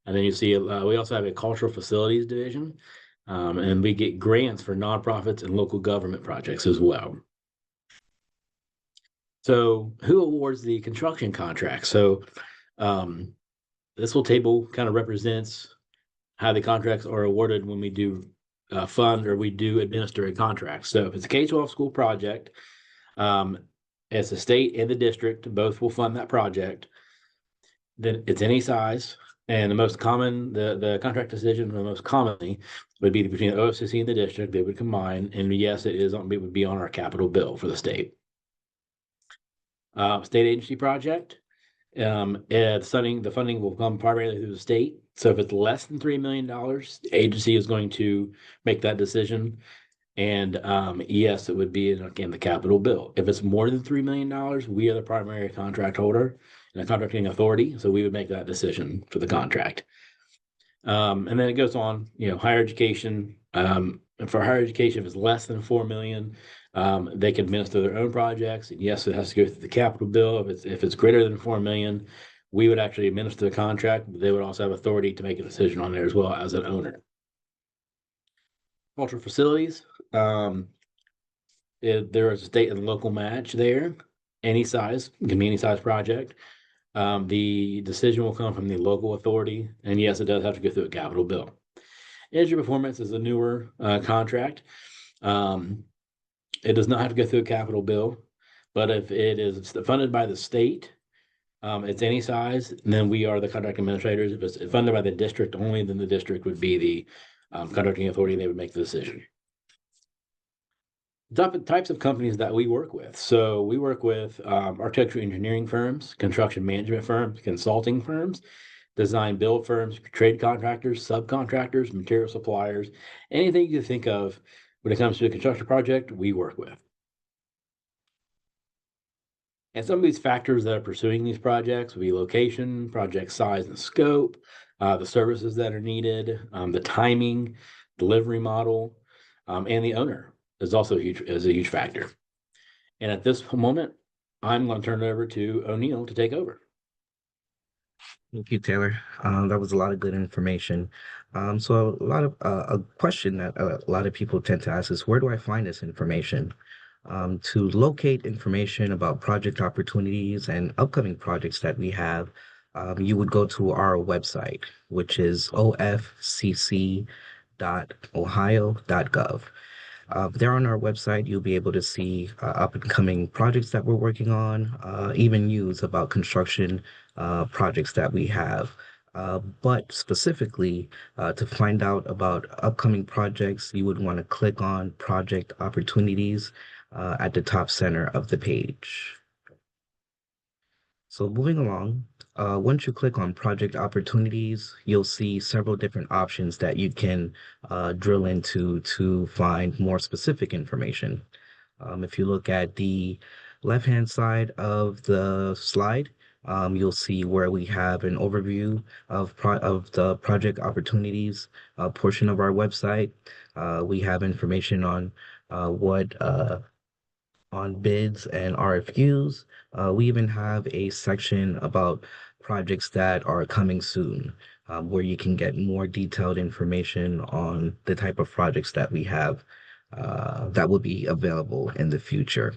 and then you see we also have a cultural facilities division, and we get grants for nonprofits and local government projects as well. So who awards the construction contract? So um, this little table kind of represents how the contracts are awarded when we do fund or we do administer a contract. So if it's a K-12 school project, um, it's the state and the district both will fund that project. Then it's any size. And the most common, the contract decision the most commonly would be between the OFCC and the district. They would combine, and yes, it would be on our capital bill for the state. State agency project. The funding will come primarily through the state. So if it's less than $3 million, the agency is going to make that decision. And yes, it would be in the capital bill. If it's more than $3 million, we are the primary contract holder and the contracting authority. So we would make that decision for the contract. And then it goes on, higher education. And for higher education, if it's less than 4 million, they can administer their own projects. And yes, it has to go through the capital bill. If it's greater than 4 million, we would actually administer the contract, but they would also have authority to make a decision on there as well as an owner. Cultural facilities, there is a state and local match there. Any size, can be any size project. The decision will come from the local authority, and yes, it does have to go through a capital bill. Energy performance is a newer contract. It does not have to go through a capital bill, but if it is funded by the state, it's any size, and then we are the contract administrators. If it's funded by the district only, then the district would be the contracting authority. They would make the decision. Types of companies that we work with. So we work with architectural engineering firms, construction management firms, consulting firms, design build firms, trade contractors, subcontractors, material suppliers, anything you can think of when it comes to a construction project, we work with. And some of these factors that are pursuing these projects will be location, project size and scope, the services that are needed, the timing, delivery model, and the owner is also a huge factor. And at this moment, I'm going to turn it over to O'Neill to take over. Thank you, Taylor. That was a lot of good information. So a question that a lot of people tend to ask is, where do I find this information? To locate information about project opportunities and upcoming projects that we have, you would go to our website, which is ofcc.ohio.gov. There on our website, you'll be able to see up and coming projects that we're working on, even news about construction projects that we have. But specifically, to find out about upcoming projects, you would want to click on Project Opportunities at the top center of the page. So moving along, once you click on Project Opportunities, you'll see several different options that you can drill into to find more specific information. If you look at the left-hand side of the slide, you'll see where we have an overview of the project opportunities portion of our website. We have information on what on bids and RFQs. We even have a section about projects that are coming soon, where you can get more detailed information on the type of projects that we have that will be available in the future.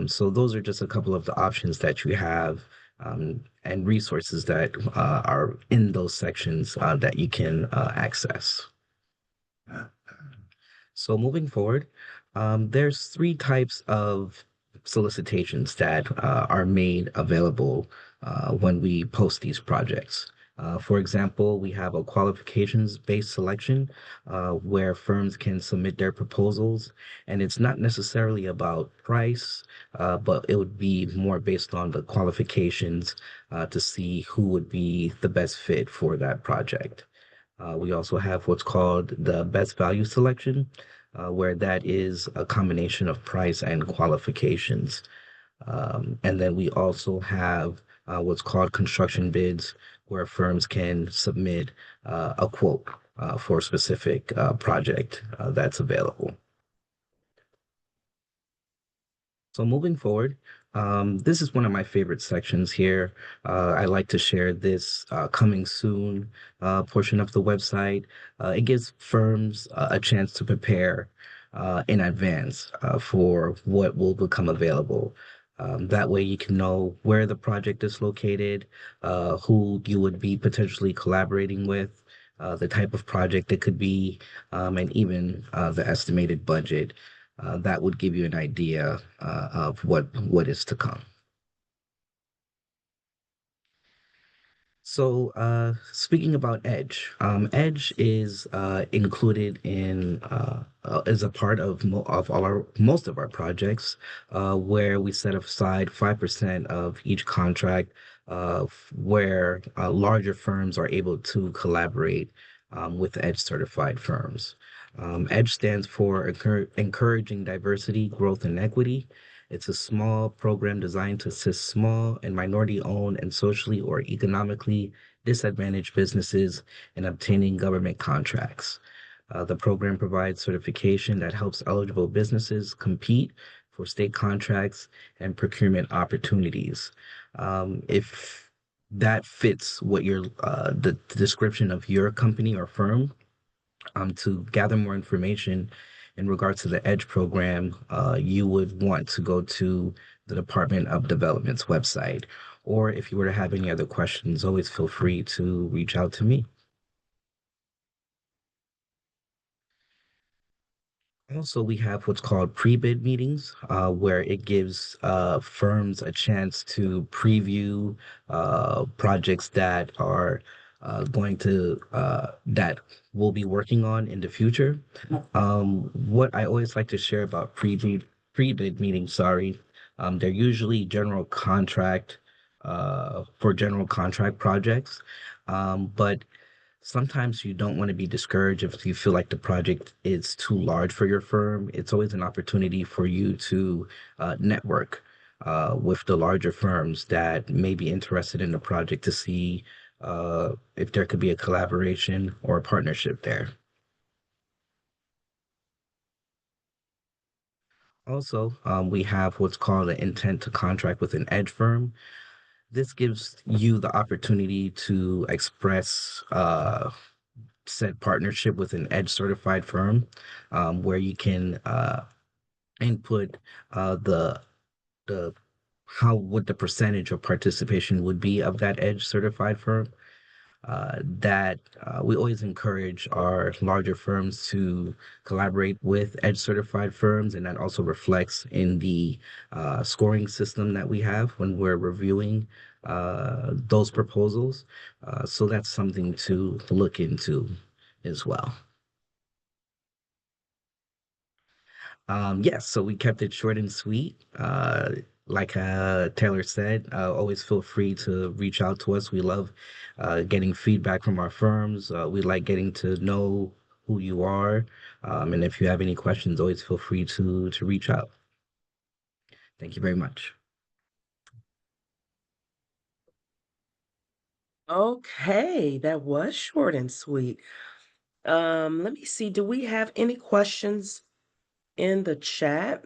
So those are just a couple of the options that you have and resources that are in those sections that you can access. So moving forward, there's three types of solicitations that are made available when we post these projects. For example, we have a qualifications-based selection where firms can submit their proposals, and it's not necessarily about price, but it would be more based on the qualifications to see who would be the best fit for that project. We also have what's called the best value selection, where that is a combination of price and qualifications. And then we also have what's called construction bids, where firms can submit a quote for a specific project that's available. So moving forward, this is one of my favorite sections here. I like to share this coming soon portion of the website. It gives firms a chance to prepare in advance for what will become available. That way you can know where the project is located, who you would be potentially collaborating with, the type of project it could be, and even the estimated budget. That would give you an idea of what is to come. So, speaking about Edge, Edge is included in is a part of of all our most of our projects, where we set aside 5% of each contract, where larger firms are able to collaborate with Edge certified firms. Edge stands for Encouraging Diversity, Growth, and Equity. It's a small program designed to assist small and minority-owned and socially or economically disadvantaged businesses in obtaining government contracts. The program provides certification that helps eligible businesses compete for state contracts and procurement opportunities. If that fits what the description of your company or firm, to gather more information in regards to the EDGE program, you would want to go to the Department of Development's website. Or if you were to have any other questions, always feel free to reach out to me. Also, we have what's called pre-bid meetings, where it gives firms a chance to preview projects that are going to that we'll be working on in the future. What I always like to share about pre-bid meetings, sorry, they're usually for general contract projects, but sometimes you don't want to be discouraged if you feel like the project is too large for your firm. It's always an opportunity for you to network with the larger firms that may be interested in the project to see if there could be a collaboration or a partnership there. Also, we have what's called an intent to contract with an edge firm. This gives you the opportunity to express said partnership with an edge certified firm, where you can input the how what the percentage of participation would be of that edge certified firm. That We always encourage our larger firms to collaborate with edge certified firms, and that also reflects in the scoring system that we have when we're reviewing those proposals. So that's something to look into as well. Yes, so we kept it short and sweet. Like Taylor said, always feel free to reach out to us. We love getting feedback from our firms. We like getting to know who you are. And if you have any questions, always feel free to reach out. Thank you very much. Okay, that was short and sweet. Let me see. Do we have any questions in the chat?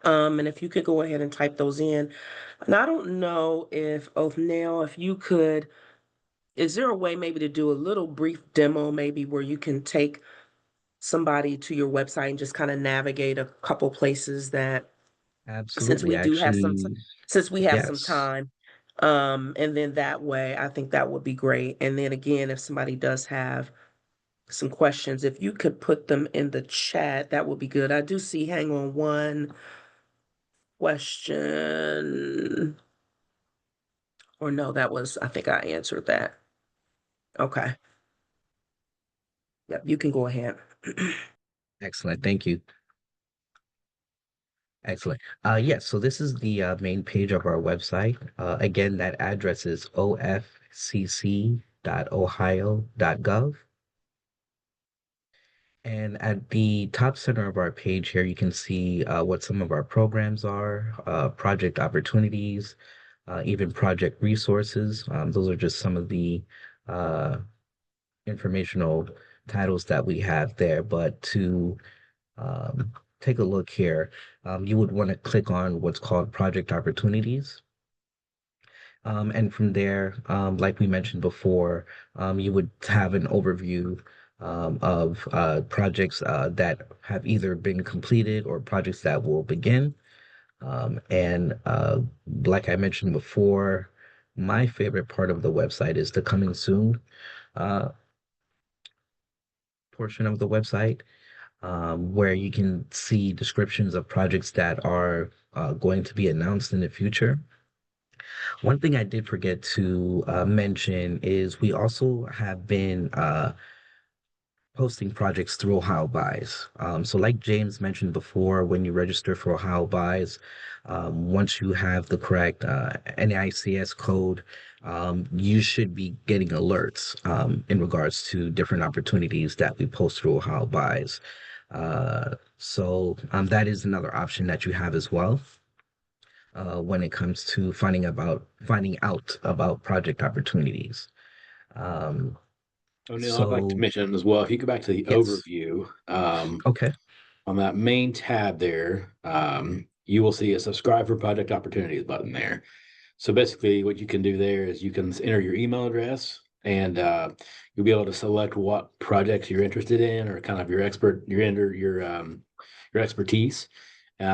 And if you could go ahead and type those in. And I don't know if Othniel, if you could, is there a way maybe to do a little brief demo, maybe where you can take somebody to your website and just kind of navigate a couple places that, since Absolutely. we do have some, Actually, since we have some yes. time, and then that way, I think that would be great. And then again, if somebody does have some questions, if you could put them in the chat, that would be good. I do see, hang on, one question. Or no, that was, I think I answered that. Okay. Yep, you can go ahead. Excellent. Thank you. Excellent. Yes, so this is the main page of our website. Again, that address is ofcc.ohio.gov. And at the top center of our page here, you can see what some of our programs are, project opportunities, even project resources. Those are just some of the uh, informational titles that we have there. But to take a look here, you would want to click on what's called project opportunities. And from there, like we mentioned before, you would have an overview of projects that have either been completed or projects that will begin. And like I mentioned before, my favorite part of the website is the coming soon uh, portion of the website, where you can see descriptions of projects that are going to be announced in the future. One thing I did forget to mention is we also have been posting projects through Ohio Buys. So, like James mentioned before, when you register for Ohio Buys, once you have the correct NAICS code, you should be getting alerts in regards to different opportunities that we post through Ohio Buys. So that is another option that you have as well when it comes to finding out about project opportunities. Um, O'Neill, I'd like to so mention as well, if you go back to the yes, overview, okay. on that main tab there, you will see a subscribe for project opportunities button there. So basically, what you can do there is you can enter your email address, and you'll be able to select what projects you're interested in, or kind of your expertise.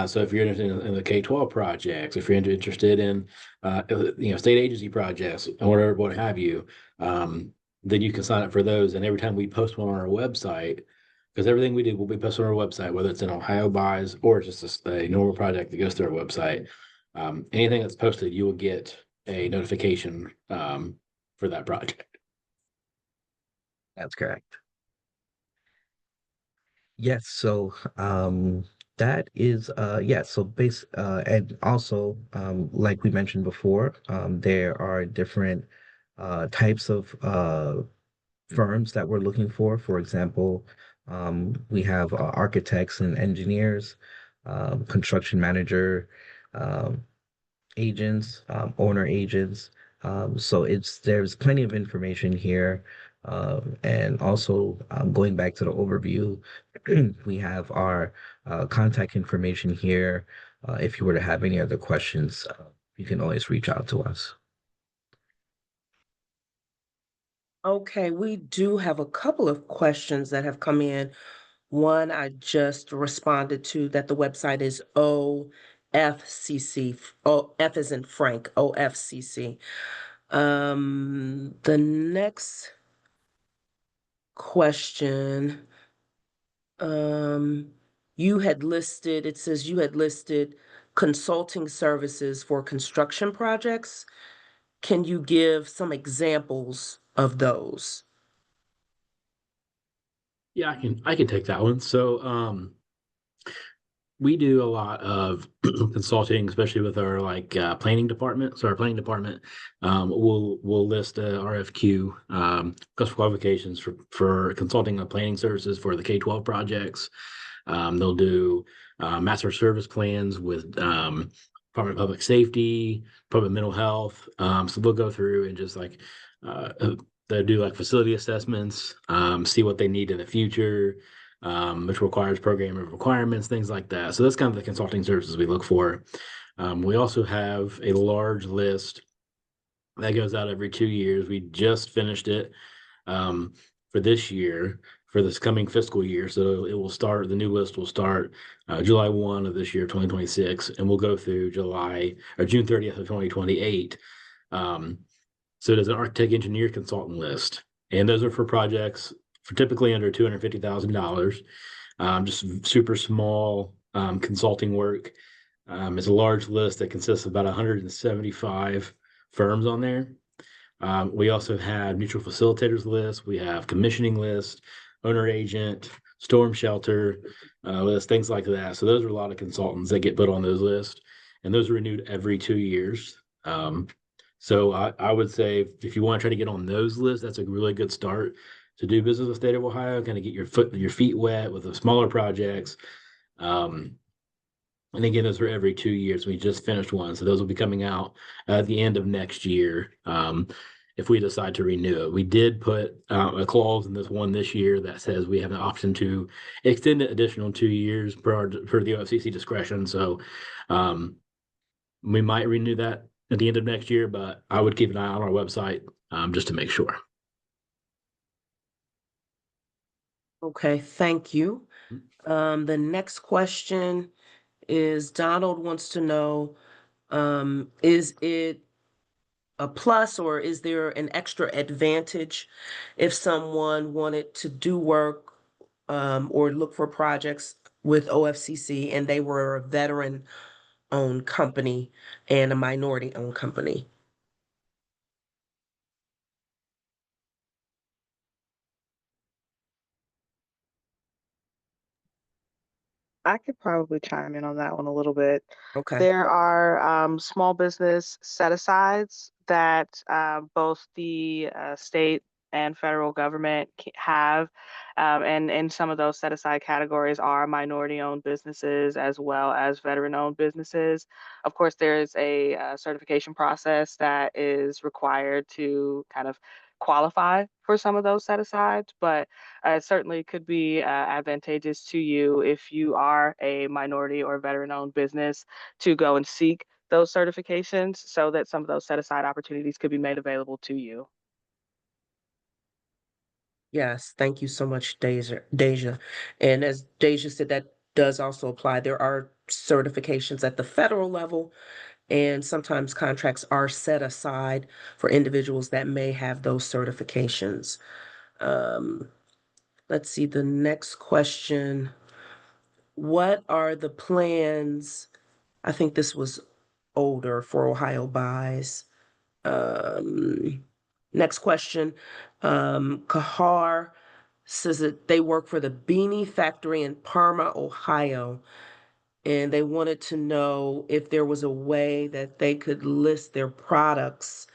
So if you're interested in the K-12 projects, if you're interested in state agency projects, or whatever, what have you, um, then you can sign up for those. And every time we post one on our website, because everything we do will be posted on our website, whether it's an Ohio Buys or just a normal project that goes to our website. Anything that's posted, you will get a notification for that project. That's correct. Yes, so that is yeah, so base and also like we mentioned before, there are different types of firms that we're looking for. For example, we have architects and engineers, construction manager, um, agents, owner agents. So there's plenty of information here. And also going back to the overview, we have our contact information here. If you were to have any other questions, you can always reach out to us. Okay, we do have a couple of questions that have come in. One I just responded to, that the website is OFCC. Oh, F is in Frank, OFCC. The next question, um, it says you had listed consulting services for construction projects. Can you give some examples of those? Yeah, I can take that one. So we do a lot of consulting, especially with our planning department. So our planning department will list a RFQ, customer qualifications for consulting and planning services for the K-12 projects. They'll do master service plans with Department of Public Safety, Department of Mental Health. So they'll go through and just they'll do like facility assessments, see what they need in the future, which requires program requirements, things like that. So that's kind of the consulting services we look for. We also have a large list that goes out every 2 years. We just finished it for this year, for this coming fiscal year. So the new list will start July 1 of this year, 2026, and we'll go through June 30th of 2028. So there's an architect, engineer, consultant list, and those are for projects for typically under $250,000. Just super small consulting work. It's a large list that consists of about 175 firms on there. We also have mutual facilitators list. We have commissioning list, owner agent, storm shelter list, things like that. So those are a lot of consultants that get put on those lists, and those are renewed every 2 years. So I would say if you want to try to get on those lists, that's a really good start to do business with the state of Ohio. Kind of get your feet wet with the smaller projects. And again, those are every 2 years. We just finished one, so those will be coming out at the end of next year. If we decide to renew it, we did put a clause in this year that says we have an option to extend it additional 2 years per the OFCC discretion. So we might renew that at the end of next year, but I would keep an eye on our website just to make sure. Okay, thank you. The next question is Donald wants to know, is it a plus or is there an extra advantage if someone wanted to do work or look for projects with OFCC and they were a veteran-owned company and a minority-owned company? I could probably chime in on that one a little bit. Okay. There are small business set-asides that both the state and federal government have, and some of those set-aside categories are minority-owned businesses as well as veteran-owned businesses. Of course, there is a certification process that is required to kind of qualify for some of those set-asides, but it certainly could be advantageous to you if you are a minority or veteran-owned business to go and seek those certifications so that some of those set-aside opportunities could be made available to you. Yes, thank you so much, Deja. And as Deja said, that does also apply. There are certifications at the federal level, and sometimes contracts are set aside for individuals that may have those certifications. Um, let's see, the next question. What are the plans? I think this was older for Ohio buys. Um, Next question. Kahar says that they work for the Beanie Factory in Parma, Ohio, and they wanted to know if there was a way that they could list their products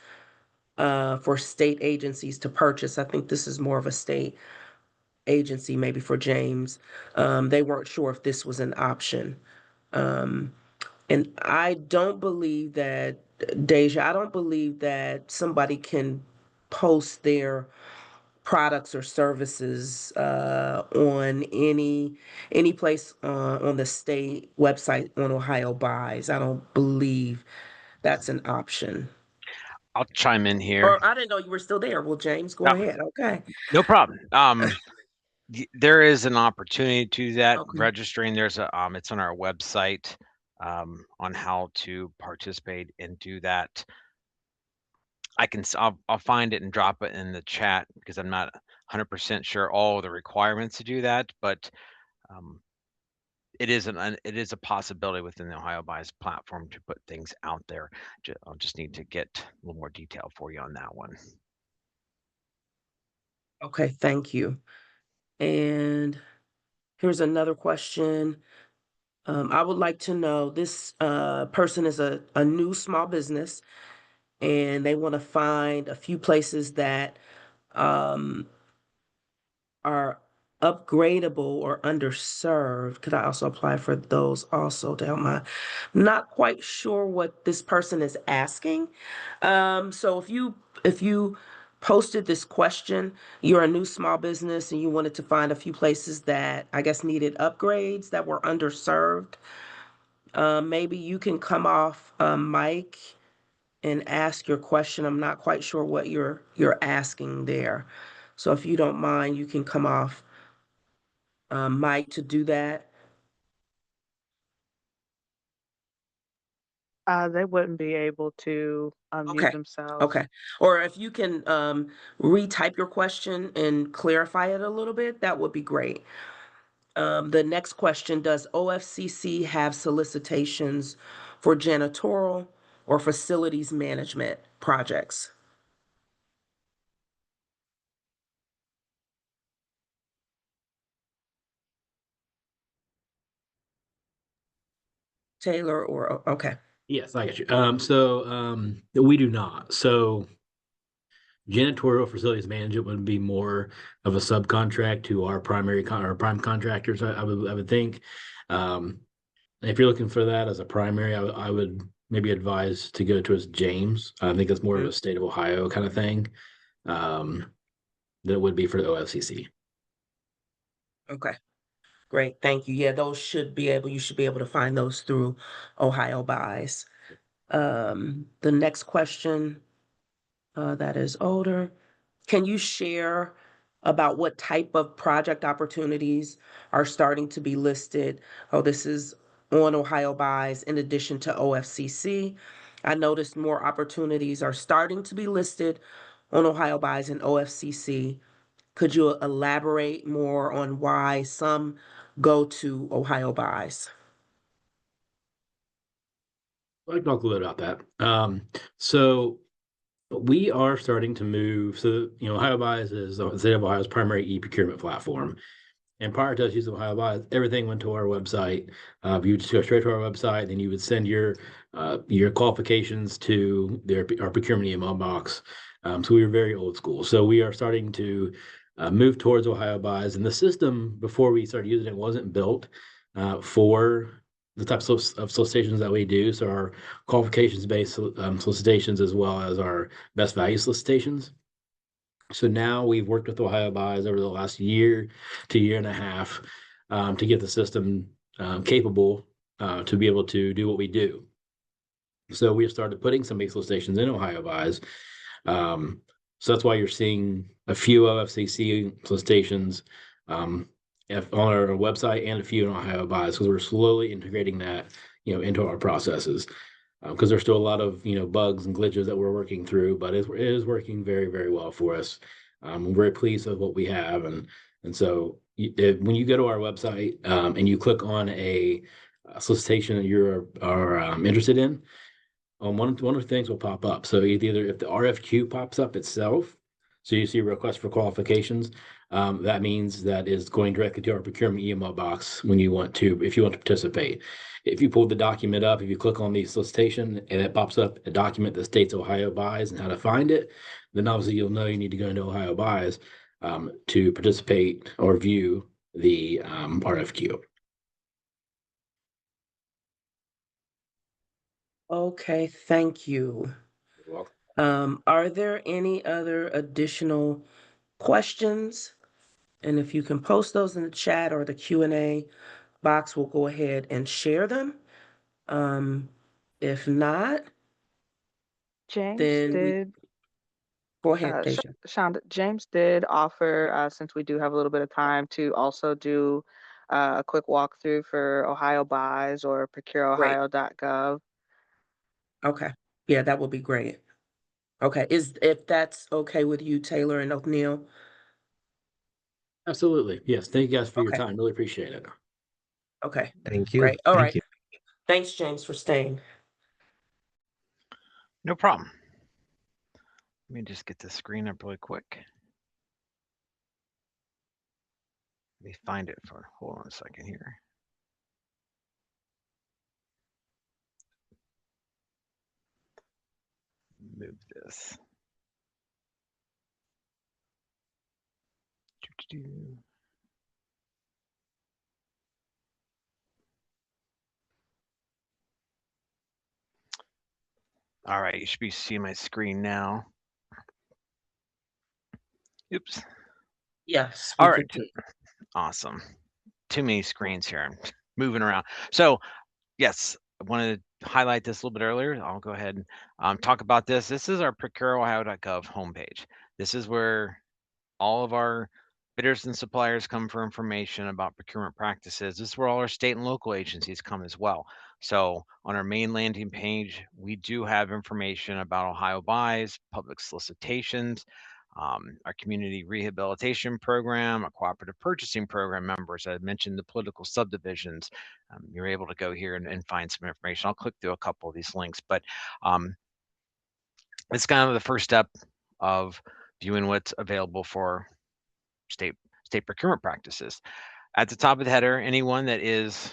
for state agencies to purchase. I think this is more of a state agency, maybe for James. They weren't sure if this was an option. Um, and I don't believe that, Deja, I don't believe that somebody can post their products or services on any place on the state website on Ohio Buys. I don't believe that's an option. I'll chime in here. Or I didn't know you were still there. Well, James, go No, ahead. Okay. no problem. There is an opportunity to that Okay. registering. There's a it's on our website on how to participate and do that. I'll find it and drop it in the chat because I'm not 100% sure all the requirements to do that, but um, it is a possibility within the Ohio Buys platform to put things out there. I'll just need to get a little more detail for you on that one. Okay, thank you. And here's another question. I would like to know, this person is a new small business and they want to find a few places that um, are upgradable or underserved. Could I also apply for those also to help my, not quite sure what this person is asking. So if you posted this question, you're a new small business and you wanted to find a few places that I guess needed upgrades that were underserved, maybe you can come off mic and ask your question. I'm not quite sure what you're asking there. So if you don't mind, you can come off mic to do that. They wouldn't be able to unmute Okay. themselves. Okay. Or if you can retype your question and clarify it a little bit, that would be great. The next question, does OFCC have solicitations for janitorial or facilities management projects? Taylor or, okay. Yes, I got you. We do not. So janitorial facilities management would be more of a subcontract to our our prime contractors. I would think. Um, if you're looking for that as a primary, I would maybe advise to go towards James. I think that's more of Mhm. a state of Ohio kind of thing than it would be for the OFCC. Okay. Great. Thank you. Yeah, you should be able to find those through Ohio Buys. The next question, that is older. Can you share about what type of project opportunities are starting to be listed? Oh, this is on Ohio Buys in addition to OFCC. I noticed more opportunities are starting to be listed on Ohio Buys and OFCC. Could you elaborate more on why some go to Ohio Buys? I can talk a little bit about that. So we are starting to move. So, Ohio Buys is the state of Ohio's primary e-procurement platform. And prior to us using Ohio Buys, everything went to our website. You would just go straight to our website, then you would send your qualifications to our procurement email box. So we were very old school. So we are starting to move towards Ohio Buys, and the system before we started using it wasn't built for the types of solicitations that we do. So our qualifications-based solicitations, as well as our best value solicitations. So now we've worked with Ohio Buys over the last year to year and a half to get the system capable to be able to do what we do. So we have started putting some base solicitations in Ohio Buys. So that's why you're seeing a few OFCC solicitations on our website and a few in Ohio Buys, because we're slowly integrating that, into our processes. Because there's still a lot of bugs and glitches that we're working through, but it is working very, very well for us. I'm very pleased with what we have, and so when you go to our website and you click on a solicitation that you are interested in, one of the things will pop up. So either if the RFQ pops up itself, so you see request for qualifications, that means that is going directly to our procurement email box if you want to participate. If you pull the document up, if you click on the solicitation and it pops up a document that states Ohio Buys and how to find it, then obviously you'll know you need to go into Ohio Buys to participate or view the RFQ. Okay, thank you. You're welcome. Are there any other additional questions? And if you can post those in the chat or the Q&A box, we'll go ahead and share them. If not, James then did go ahead, Deja. Shonda, James did offer, since we do have a little bit of time, to also do a quick walkthrough for Ohio Buys or Great. procureohio.gov. Okay. Yeah, that would be great. Okay. If that's okay with you, Taylor and O'Neill? Absolutely. Yes. Thank you guys for your Okay. time. Really appreciate it. Okay. Thank you. Great. All Thank right. you. Thanks, James, for staying. No problem. Let me just get the screen up really quick. Let me find it for, hold on a second here. Move this. All right, you should be seeing my screen now. Oops. Yes. All right. Awesome. Too many screens here. I'm moving around. So yes, I wanted to highlight this a little bit earlier. I'll go ahead and talk about this. This is our procureohio.gov homepage. This is where all of our bidders and suppliers come for information about procurement practices. This is where all our state and local agencies come as well. So on our main landing page, we do have information about Ohio Buys, public solicitations, our community rehabilitation program, a cooperative purchasing program members. I mentioned the political subdivisions. You're able to go here and find some information. I'll click through a couple of these links, but it's kind of the first step of viewing what's available for state procurement practices. At the top of the header, anyone that is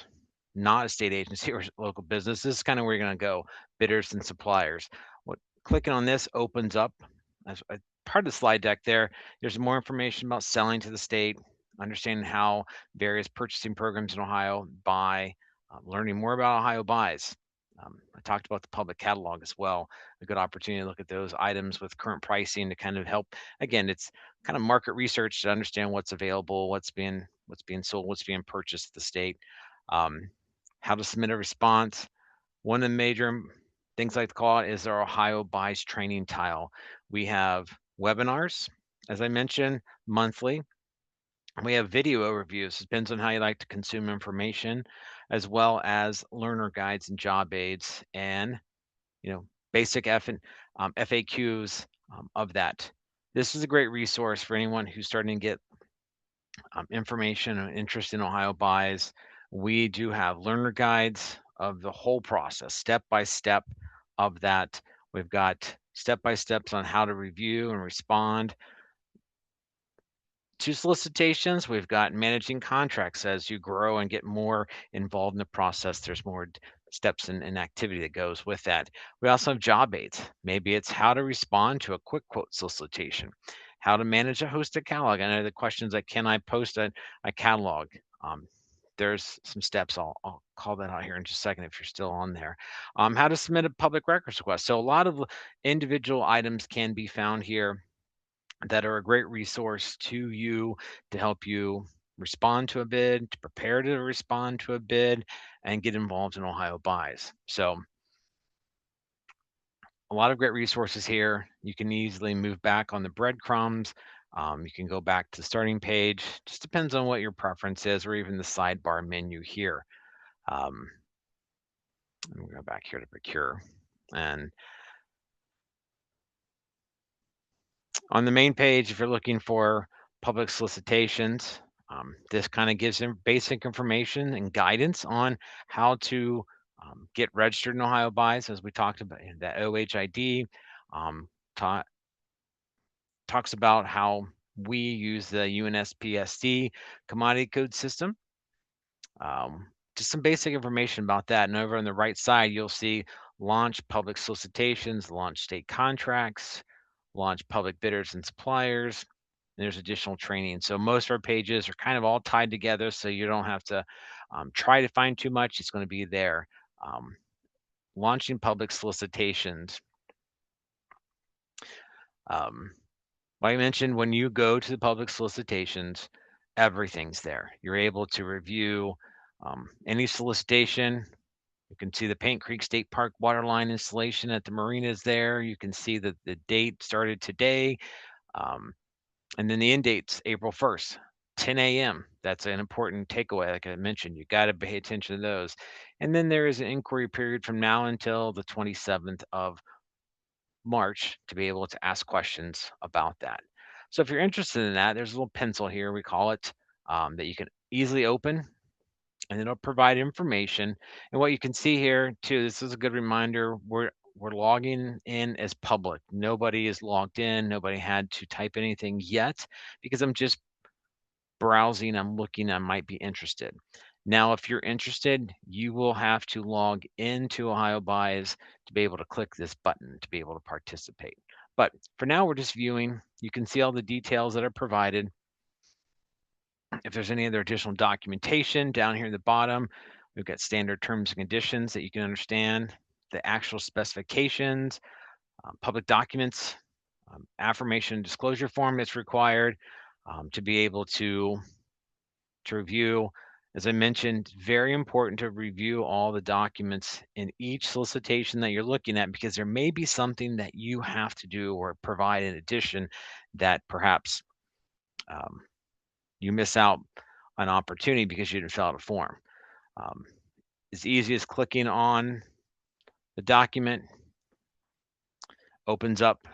not a state agency or local business, this is kind of where you're going to go, bidders and suppliers. Clicking on this opens up, as a part of the slide deck there, there's more information about selling to the state, understanding how various purchasing programs in Ohio buy, learning more about Ohio Buys. I talked about the public catalog as well, a good opportunity to look at those items with current pricing to kind of help. Again, it's kind of market research to understand what's available, what's being sold, what's being purchased at the state. How to submit a response. One of the major things I like to call it is our Ohio Buys training tile. We have webinars, as I mentioned, monthly. We have video overviews. It depends on how you like to consume information, as well as learner guides and job aids, and basic FAQs of that. This is a great resource for anyone who's starting to get information and interest in Ohio buys. We do have learner guides of the whole process, step by step of that. We've got step by steps on how to review and respond to solicitations. We've got managing contracts. As you grow and get more involved in the process, there's more steps and activity that goes with that. We also have job aids. Maybe it's how to respond to a quick quote solicitation, how to manage a hosted catalog. I know the questions like, can I post a catalog? There's some steps. I'll call that out here in just a second if you're still on there. How to submit a public records request. So a lot of individual items can be found here that are a great resource to you to help you respond to a bid, to prepare to respond to a bid, and get involved in Ohio buys. So a lot of great resources here. You can easily move back on the breadcrumbs. You can go back to the starting page. Just depends on what your preference is, or even the sidebar menu here. I'm going to go back here to procure. And on the main page, if you're looking for public solicitations, this kind of gives them basic information and guidance on how to get registered in Ohio buys, as we talked about. That OHID talks about how we use the UNSPSD commodity code system. Just some basic information about that. And over on the right side, you'll see launch public solicitations, launch state contracts, launch public bidders and suppliers. There's additional training. So most of our pages are kind of all tied together, so you don't have to try to find too much. It's going to be there. Launching public solicitations. Like I mentioned, when you go to the public solicitations, everything's there. You're able to review any solicitation. You can see the Paint Creek State Park waterline installation at the marinas there. You can see that the date started today. And then the end date's April 1st, 10 a.m. That's an important takeaway. Like I mentioned, you got to pay attention to those. And then there is an inquiry period from now until the 27th of March to be able to ask questions about that. So if you're interested in that, there's a little pencil here, we call it, that you can easily open, and it'll provide information. And what you can see here too, this is a good reminder, we're logging in as public. Nobody is logged in. Nobody had to type anything yet, because I'm just browsing, I'm looking, I might be interested. Now, if you're interested, you will have to log into Ohio Buys to be able to click this button to be able to participate. But for now, we're just viewing. You can see all the details that are provided. If there's any other additional documentation down here at the bottom, we've got standard terms and conditions that you can understand, the actual specifications, public documents, affirmation and disclosure form that's required to be able to review. As I mentioned, very important to review all the documents in each solicitation that you're looking at, because there may be something that you have to do or provide in addition that perhaps you miss out on opportunity because you didn't fill out a form. As easy as clicking on the document, opens up.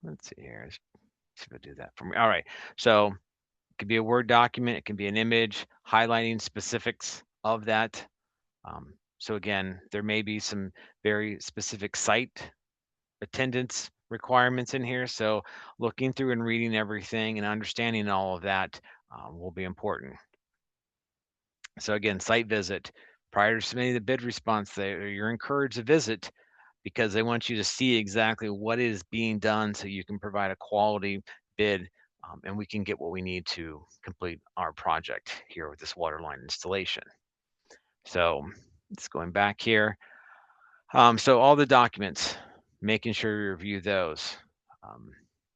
Let's see here. Let's see if I do that for me. All right. So it could be a Word document. It can be an image highlighting specifics of that. So again, there may be some very specific site attendance requirements in here. So looking through and reading everything and understanding all of that will be important. So again, site visit. Prior to submitting the bid response, you're encouraged to visit, because they want you to see exactly what is being done so you can provide a quality bid, and we can get what we need to complete our project here with this water line installation. So it's going back here. So all the documents, making sure you review those.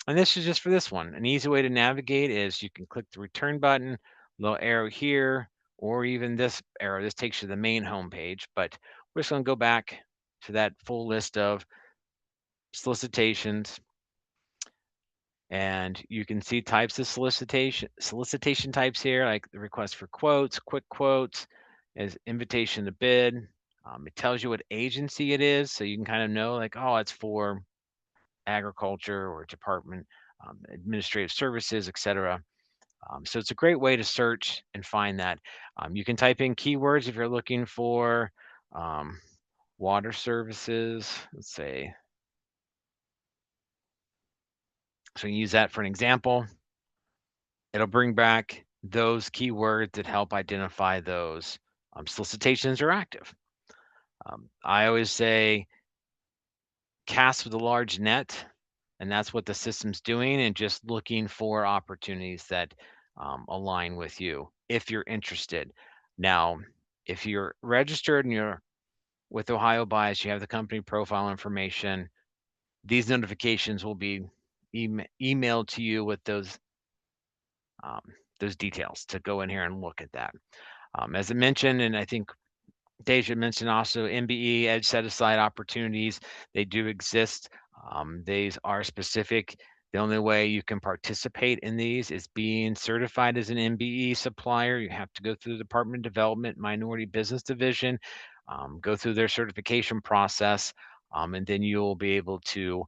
And this is just for this one. An easy way to navigate is you can click the return button, little arrow here, or even this arrow. This takes you to the main home page, but we're just going to go back to that full list of solicitations. And you can see types of solicitation types here, like the request for quotes, quick quotes, is invitation to bid. It tells you what agency it is, so you can kind of know, like, oh, it's for agriculture or department, administrative services, etc. So it's a great way to search and find that. You can type in keywords if you're looking for water services. Let's say, so you use that for an example. It'll bring back those keywords that help identify those solicitations are active. I always say cast with a large net, and that's what the system's doing, and just looking for opportunities that align with you if you're interested. Now, if you're registered and you're with Ohio Bias, you have the company profile information, these notifications will be emailed to you with those details to go in here and look at that. As I mentioned, and I think Deja mentioned also, MBE Edge set aside opportunities. They do exist. These are specific. The only way you can participate in these is being certified as an MBE supplier. You have to go through the Department of Development Minority Business Division, go through their certification process, and then you'll be able to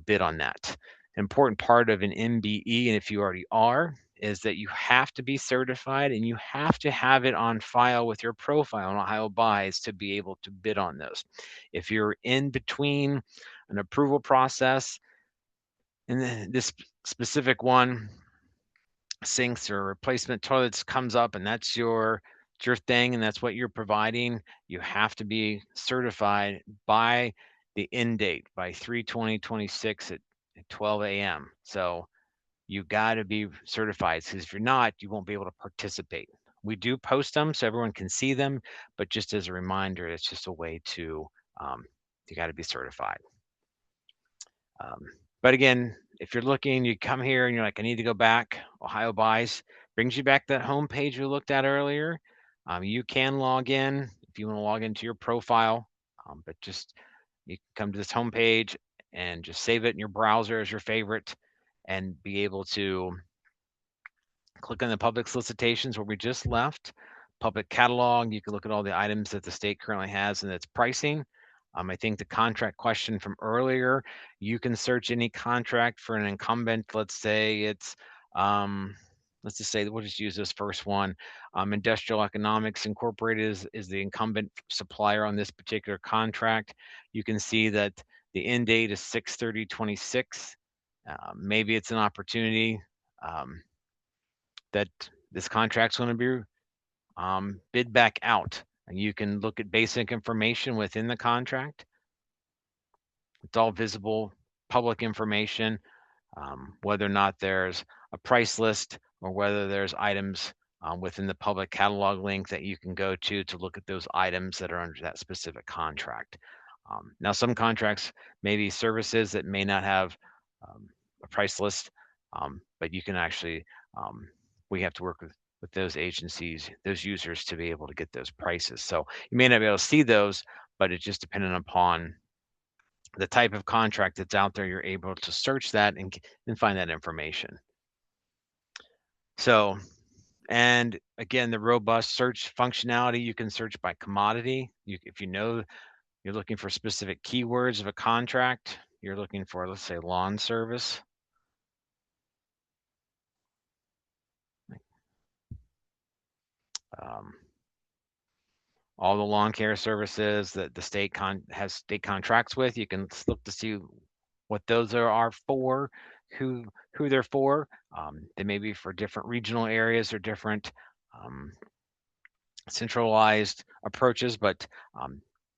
bid on that. Important part of an MBE, and if you already are, is that you have to be certified and you have to have it on file with your profile on Ohio Buys to be able to bid on those. If you're in between an approval process, and this specific one, sinks or replacement toilets comes up, and that's your thing, and that's what you're providing, you have to be certified by the end date, by 3/20/26 at 12 a.m. So you got to be certified, because if you're not, you won't be able to participate. We do post them so everyone can see them, but just as a reminder, it's just a way to, you got to be certified. But again, if you're looking, you come here and you're like, I need to go back, Ohio Buys brings you back that home page we looked at earlier. You can log in if you want to log into your profile, but just you can come to this home page and just save it in your browser as your favorite and be able to click on the public solicitations where we just left. Public catalog, you can look at all the items that the state currently has and its pricing. I think the contract question from earlier, you can search any contract for an incumbent. Let's say it's, let's just say, we'll just use this first one. Industrial Economics Incorporated is the incumbent supplier on this particular contract. You can see that the end date is 6/30/26. Maybe it's an opportunity that this contract's going to be bid back out. And you can look at basic information within the contract. It's all visible public information, whether or not there's a price list or whether there's items within the public catalog link that you can go to look at those items that are under that specific contract. Now, some contracts may be services that may not have a price list, but you can actually, we have to work with those agencies, those users, to be able to get those prices. So you may not be able to see those, but it's just dependent upon the type of contract that's out there. You're able to search that and find that information. So, and again, the robust search functionality, you can search by commodity. If you know you're looking for specific keywords of a contract, you're looking for, let's say, lawn service. All the lawn care services that the state has state contracts with, you can look to see what those are for, who they're for. They may be for different regional areas or different centralized approaches, but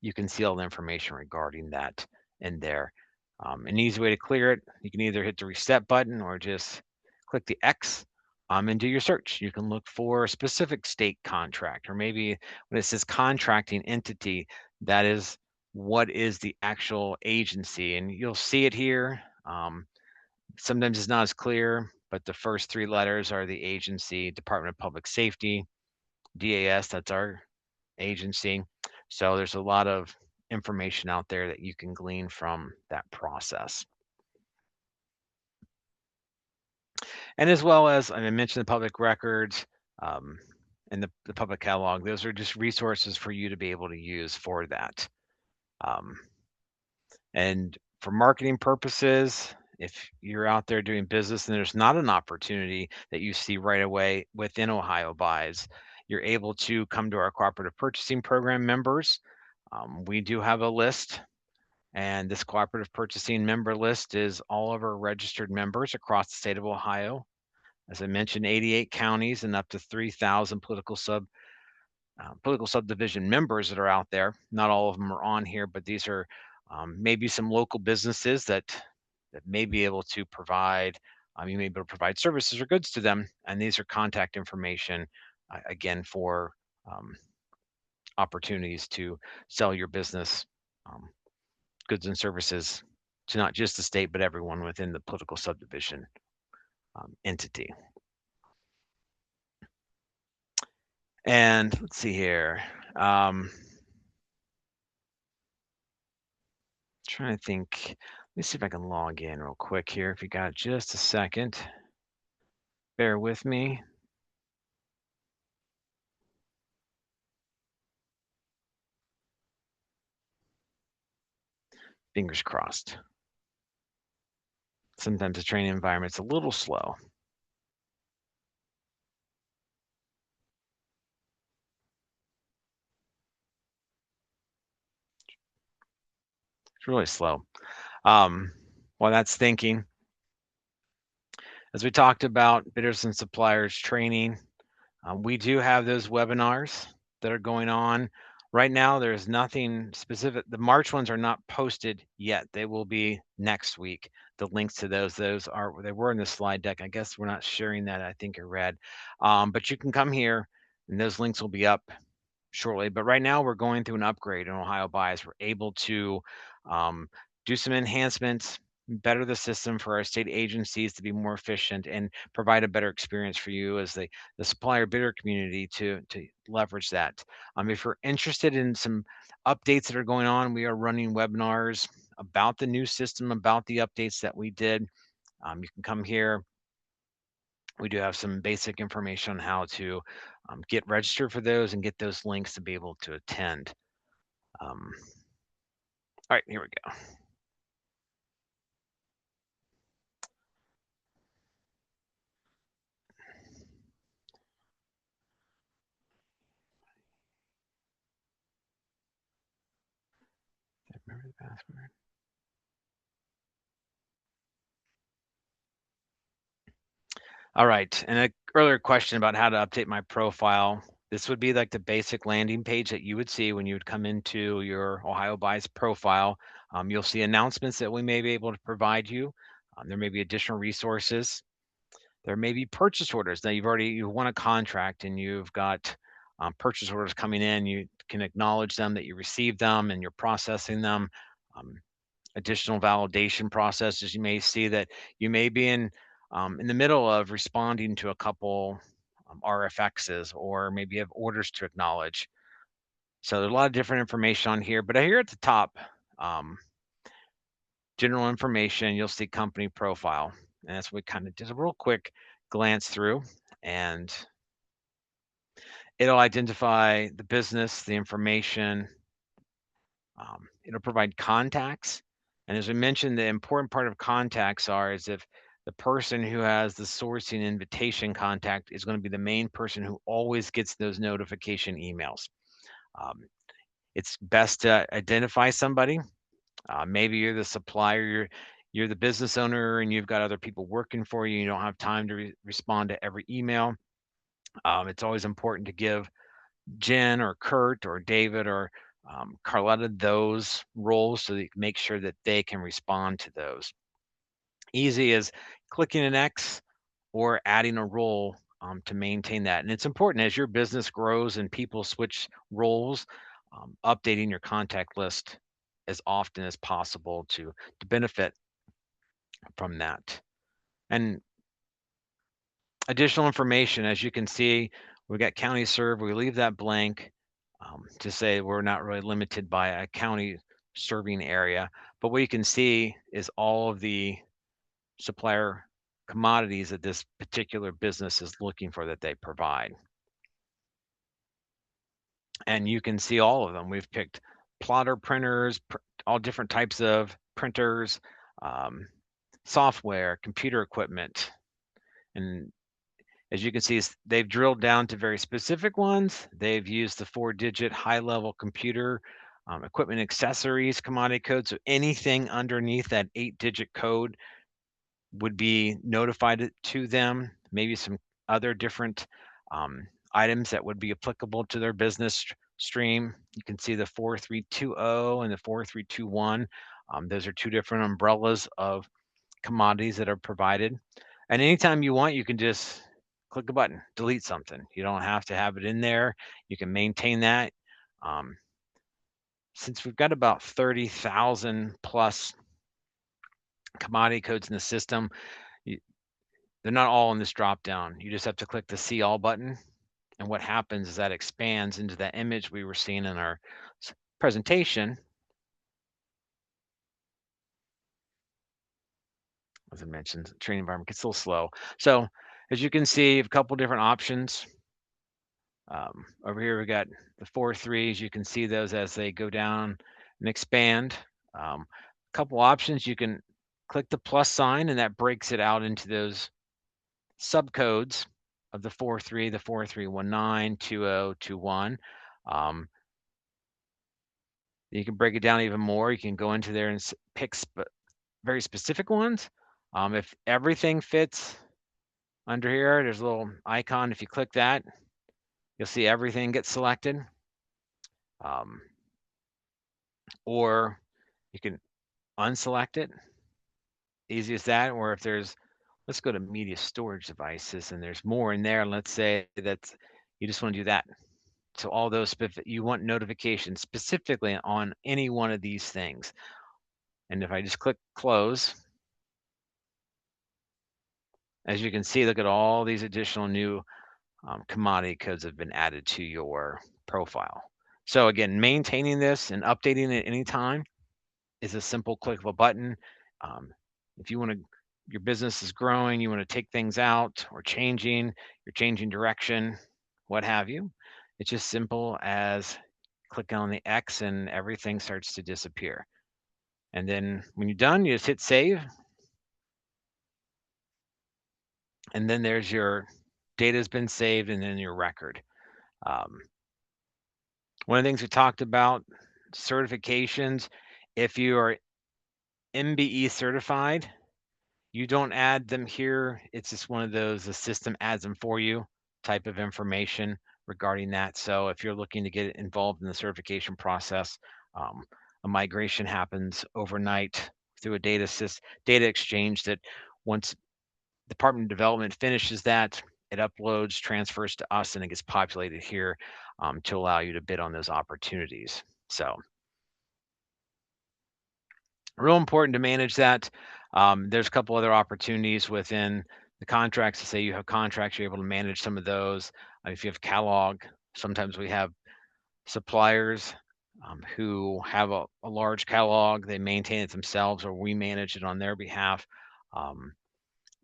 you can see all the information regarding that in there. An easy way to clear it, you can either hit the reset button or just click the X and do your search. You can look for a specific state contract, or maybe when it says contracting entity, that is what is the actual agency, and you'll see it here. Sometimes it's not as clear, but the first three letters are the agency, Department of Public Safety. DAS, that's our agency. So there's a lot of information out there that you can glean from that process. And as well as I mentioned, the public records and the public catalog. Those are just resources for you to be able to use for that. And for marketing purposes, if you're out there doing business and there's not an opportunity that you see right away within Ohio Buys, you're able to come to our cooperative purchasing program members. We do have a list, and this cooperative purchasing member list is all of our registered members across the state of Ohio. As I mentioned, 88 counties and up to 3,000 political subdivision members that are out there. Not all of them are on here, but these are maybe some local businesses that may be able to provide. You may be able to provide services or goods to them, and these are contact information again for opportunities to sell your business goods and services to not just the state, but everyone within the political subdivision entity. And let's see here. Trying to think. Let me see if I can log in real quick here. If you got just a second, bear with me. Fingers crossed. Sometimes the training environment's a little slow. It's really slow. While that's thinking, as we talked about bidders and suppliers training, we do have those webinars that are going on. Right now, there's nothing specific. The March ones are not posted yet. They will be next week. The links to those they were in the slide deck. I guess we're not sharing that. I think I read, but you can come here and those links will be up shortly. But right now we're going through an upgrade in Ohio Buys. We're able to do some enhancements, better the system for our state agencies to be more efficient and provide a better experience for you as the supplier bidder community to leverage that. If you're interested in some updates that are going on, we are running webinars about the new system, about the updates that we did. You can come here. We do have some basic information on how to get registered for those and get those links to be able to attend. All right, here we go. Remember the password. All right, and an earlier question about how to update my profile. This would be like the basic landing page that you would see when you would come into your Ohio Buys profile. You'll see announcements that we may be able to provide you. There may be additional resources. There may be purchase orders. Now you won a contract and you've got purchase orders coming in. You can acknowledge them that you received them and you're processing them. Additional validation processes. You may see that you may be in the middle of responding to a couple RFXs, or maybe you have orders to acknowledge. So there's a lot of different information on here, but here at the top, general information, you'll see company profile. And that's what we kind of did a real quick glance through, and it'll identify the business, the information. It'll provide contacts. And as we mentioned, the important part of contacts is if the person who has the sourcing invitation contact is going to be the main person who always gets those notification emails. It's best to identify somebody. Maybe you're the supplier, you're the business owner, and you've got other people working for you. You don't have time to respond to every email. It's always important to give Jen or Kurt or David or Carletta those roles so that you can make sure that they can respond to those. Easy as clicking an X or adding a role to maintain that. And it's important as your business grows and people switch roles, updating your contact list as often as possible to benefit from that. And additional information, as you can see, we got county serve. We leave that blank to say we're not really limited by a county serving area. But what you can see is all of the supplier commodities that this particular business is looking for that they provide. And you can see all of them. We've picked plotter printers, all different types of printers, um, software, computer equipment. And as you can see, they've drilled down to very specific ones. They've used the 4-digit high-level computer equipment accessories commodity code. So anything underneath that 8-digit code would be notified to them. Maybe some other different items that would be applicable to their business stream. You can see the 4320 and the 4321. Those are two different umbrellas of commodities that are provided. And anytime you want, you can just click a button, delete something. You don't have to have it in there. You can maintain that. Since we've got about 30,000 plus commodity codes in the system, they're not all in this drop down. You just have to click the see all button. And what happens is that expands into that image we were seeing in our presentation. As I mentioned, the training environment gets a little slow. So as you can see, a couple different options. Over here, we got the 4-3s. You can see those as they go down and expand. A couple options. You can click the plus sign, and that breaks it out into those subcodes of the 4-3, the 4-3-1-9, 2-0-2-1. You can break it down even more. You can go into there and pick very specific ones. If everything fits under here, there's a little icon. If you click that, you'll see everything gets selected. Or you can unselect it. Easy as that. Or if there's, let's go to media storage devices and there's more in there. Let's say that you just want to do that. So all those, you want notifications specifically on any one of these things. And if I just click close, as you can see, look at all these additional new commodity codes have been added to your profile. So again, maintaining this and updating it anytime is a simple click of a button. If you want to, your business is growing, you want to take things out or changing, you're changing direction, what have you. It's just simple as clicking on the X and everything starts to disappear. And then when you're done, you just hit save. And then there's your data has been saved and then your record. One of the things we talked about, certifications. If you are MBE certified, you don't add them here. It's just one of those, the system adds them for you type of information regarding that. So if you're looking to get involved in the certification process, a migration happens overnight through a data exchange that once Department of Development finishes that, it uploads, transfers to us, and it gets populated here to allow you to bid on those opportunities. So real important to manage that. There's a couple other opportunities within the contracts to say you have contracts, you're able to manage some of those. If you have catalog, sometimes we have suppliers who have a large catalog, they maintain it themselves or we manage it on their behalf. A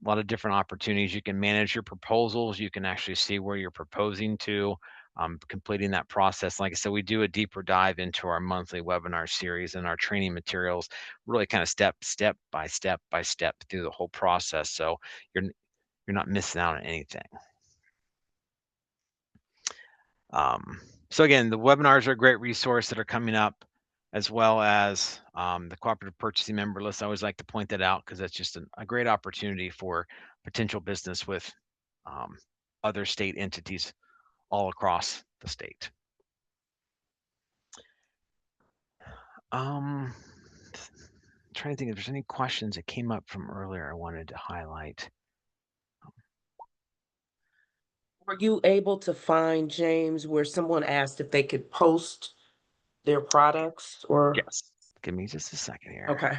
lot of different opportunities. You can manage your proposals. You can actually see where you're proposing to, completing that process. Like I said, we do a deeper dive into our monthly webinar series and our training materials, really kind of step by step through the whole process. So you're not missing out on anything. So again, the webinars are a great resource that are coming up, as well as the cooperative purchasing member list. I always like to point that out because that's just a great opportunity for potential business with other state entities all across the state. I'm trying to think if there's any questions that came up from earlier I wanted to highlight. Were you able to find, James, where someone asked if they could post their products or? Yes. Give me just a second here. Okay.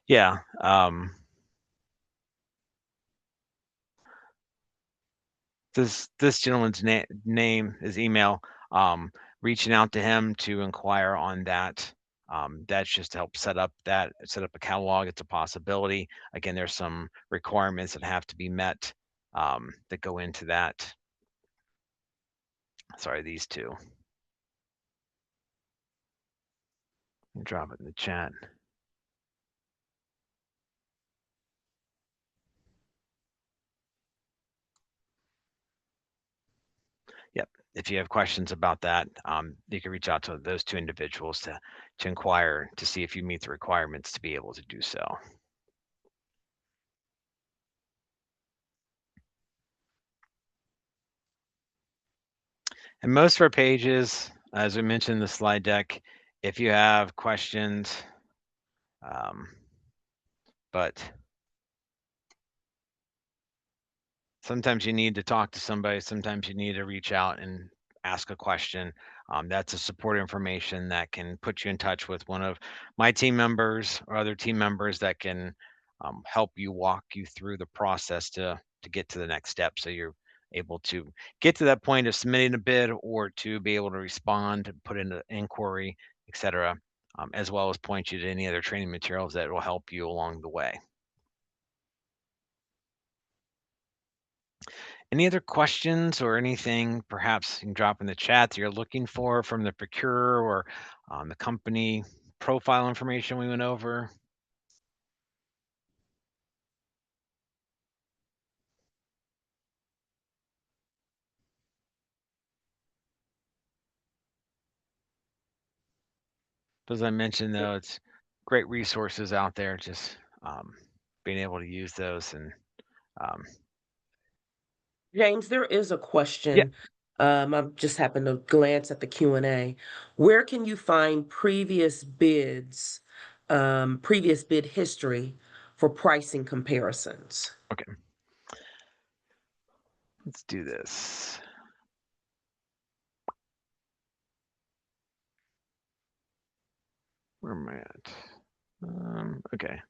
Yeah. This gentleman's name, his email, reaching out to him to inquire on that. That's just to help set up a catalog. It's a possibility. Again, there's some requirements that have to be met that go into that. Sorry, these two. Drop it in the chat. Yep. If you have questions about that, you can reach out to those two individuals to inquire to see if you meet the requirements to be able to do so. And most of our pages, as we mentioned in the slide deck, if you have questions, but sometimes you need to talk to somebody, sometimes you need to reach out and ask a question. That's a support information that can put you in touch with one of my team members or other team members that can help you walk you through the process to get to the next step. So you're able to get to that point of submitting a bid or to be able to respond, put in an inquiry, etc., as well as point you to any other training materials that will help you along the way. Any other questions or anything perhaps you can drop in the chat that you're looking for from the procurer or the company profile information we went over? As I mentioned, though, it's great resources out there, just being able to use those. And James, there is a yeah, question. I just happened to glance at the Q&A. Where can you find previous bids, previous bid history for pricing comparisons? okay. Let's do this. Where am I at? Okay.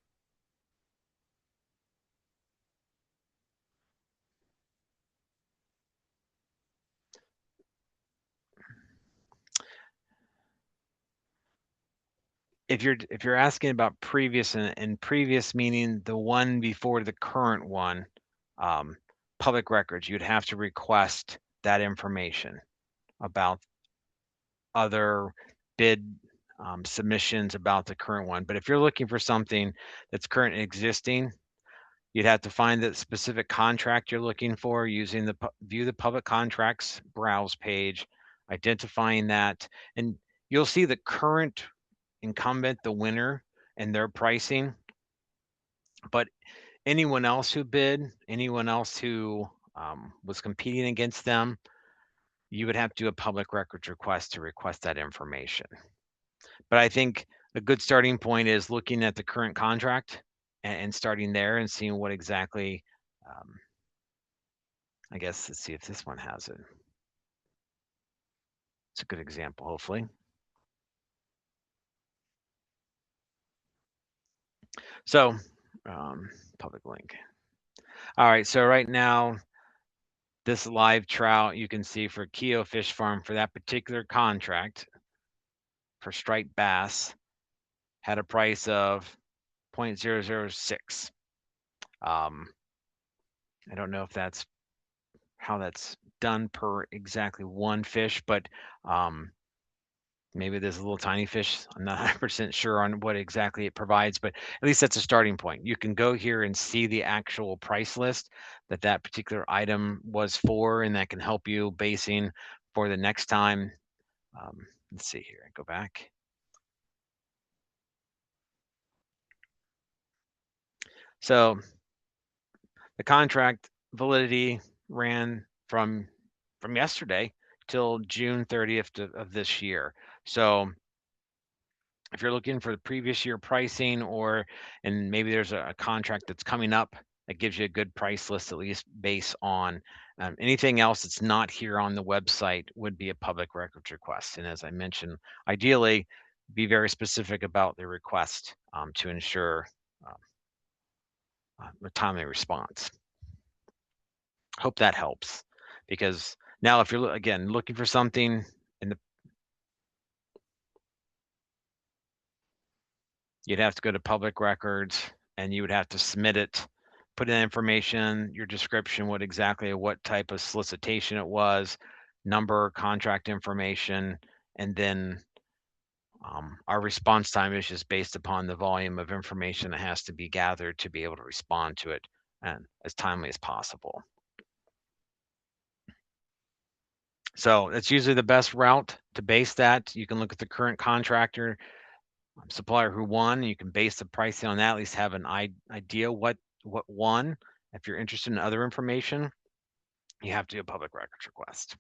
If you're asking about previous and previous meaning the one before the current one, public records, you'd have to request that information about other bid submissions about the current one. But if you're looking for something that's current and existing, you'd have to find the specific contract you're looking for using the view the public contracts browse page, identifying that, and you'll see the current incumbent, the winner, and their pricing. But anyone else who bid, anyone else who was competing against them, you would have to do a public records request to request that information. But I think a good starting point is looking at the current contract and starting there and seeing what exactly, I guess, let's see if this one has it. It's a good example, hopefully. So, public link. All right, so right now, this live trout you can see for Keogh Fish Farm for that particular contract for striped bass had a price of 0.006. I don't know if that's how that's done per exactly one fish, but maybe there's a little tiny fish. I'm not 100% sure on what exactly it provides, but at least that's a starting point. You can go here and see the actual price list that particular item was for, and that can help you basing for the next time. Let's see here, go back. So the contract validity ran from yesterday till June 30th of this year. So if you're looking for the previous year pricing and maybe there's a contract that's coming up that gives you a good price list, at least based on anything else that's not here on the website would be a public records request. And as I mentioned, ideally be very specific about the request to ensure a timely response. Hope that helps, because now if you're again looking for something in the, you'd have to go to public records and you would have to submit it, put in information, your description, what type of solicitation it was, number, contract information, and then our response time is just based upon the volume of information that has to be gathered to be able to respond to it and as timely as possible. So that's usually the best route to base that. You can look at the current contractor, supplier who won. You can base the pricing on that, at least have an idea what won. If you're interested in other information, you have to do a public records request.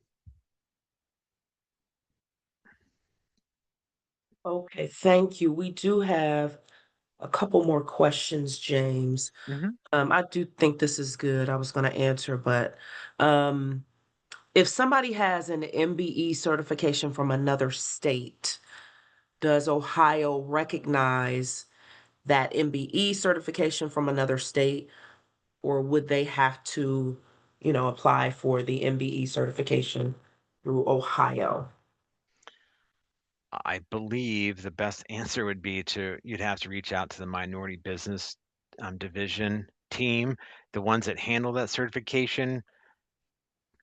Okay, thank you. We do have a couple more questions, James. I do think this is good. I was going to answer, but if somebody has an MBE certification from another state, does Ohio recognize that MBE certification from another state, or would they have to, apply for the MBE certification through Ohio? I believe the best answer would be you'd have to reach out to the minority business division team, the ones that handle that certification.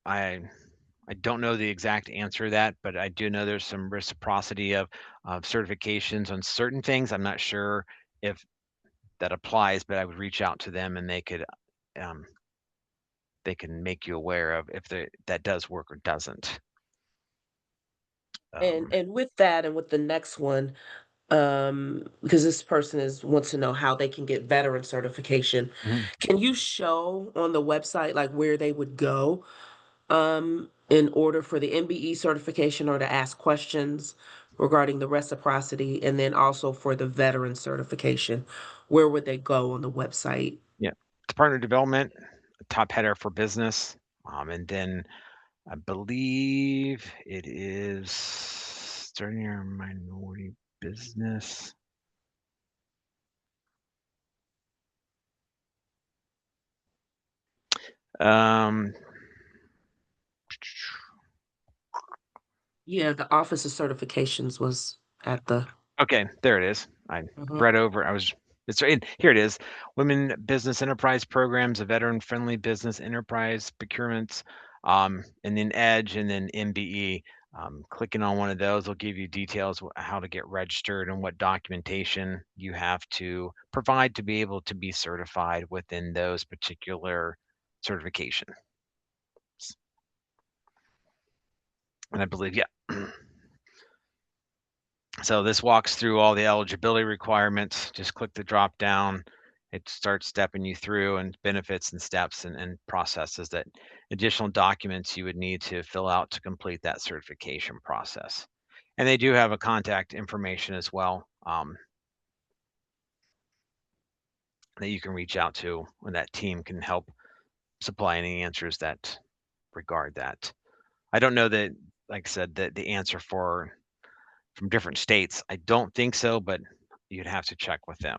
I don't know the exact answer to that, but I do know there's some reciprocity of certifications on certain things. I'm not sure if that applies, but I would reach out to them and they can make you aware of if that does work or doesn't. And with that, and with the next one, because this person wants to know how they can get veteran certification. Mhm. Can you show on the website like where they would go in order for the MBE certification, or to ask questions regarding the reciprocity, and then also for the veteran certification, where would they go on the website? Yeah, it's partner development, top header for business, and then I believe it is starting your minority business. Um, Yeah, the Office of Certifications was at the. okay, there it is. I read over. It's right here. It is Women Business Enterprise Programs, a veteran-friendly business enterprise procurements, and then Edge, and then MBE. Clicking on one of those will give you details how to get registered and what documentation you have to provide to be able to be certified within those particular certifications. And I believe, yeah. So this walks through all the eligibility requirements. Just click the drop down. It starts stepping you through and benefits and steps and processes, that additional documents you would need to fill out to complete that certification process. And they do have a contact information as well, that you can reach out to, and that team can help supply any answers that regard that. I don't know that, like I said, that the answer from different states. I don't think so, but you'd have to check with them.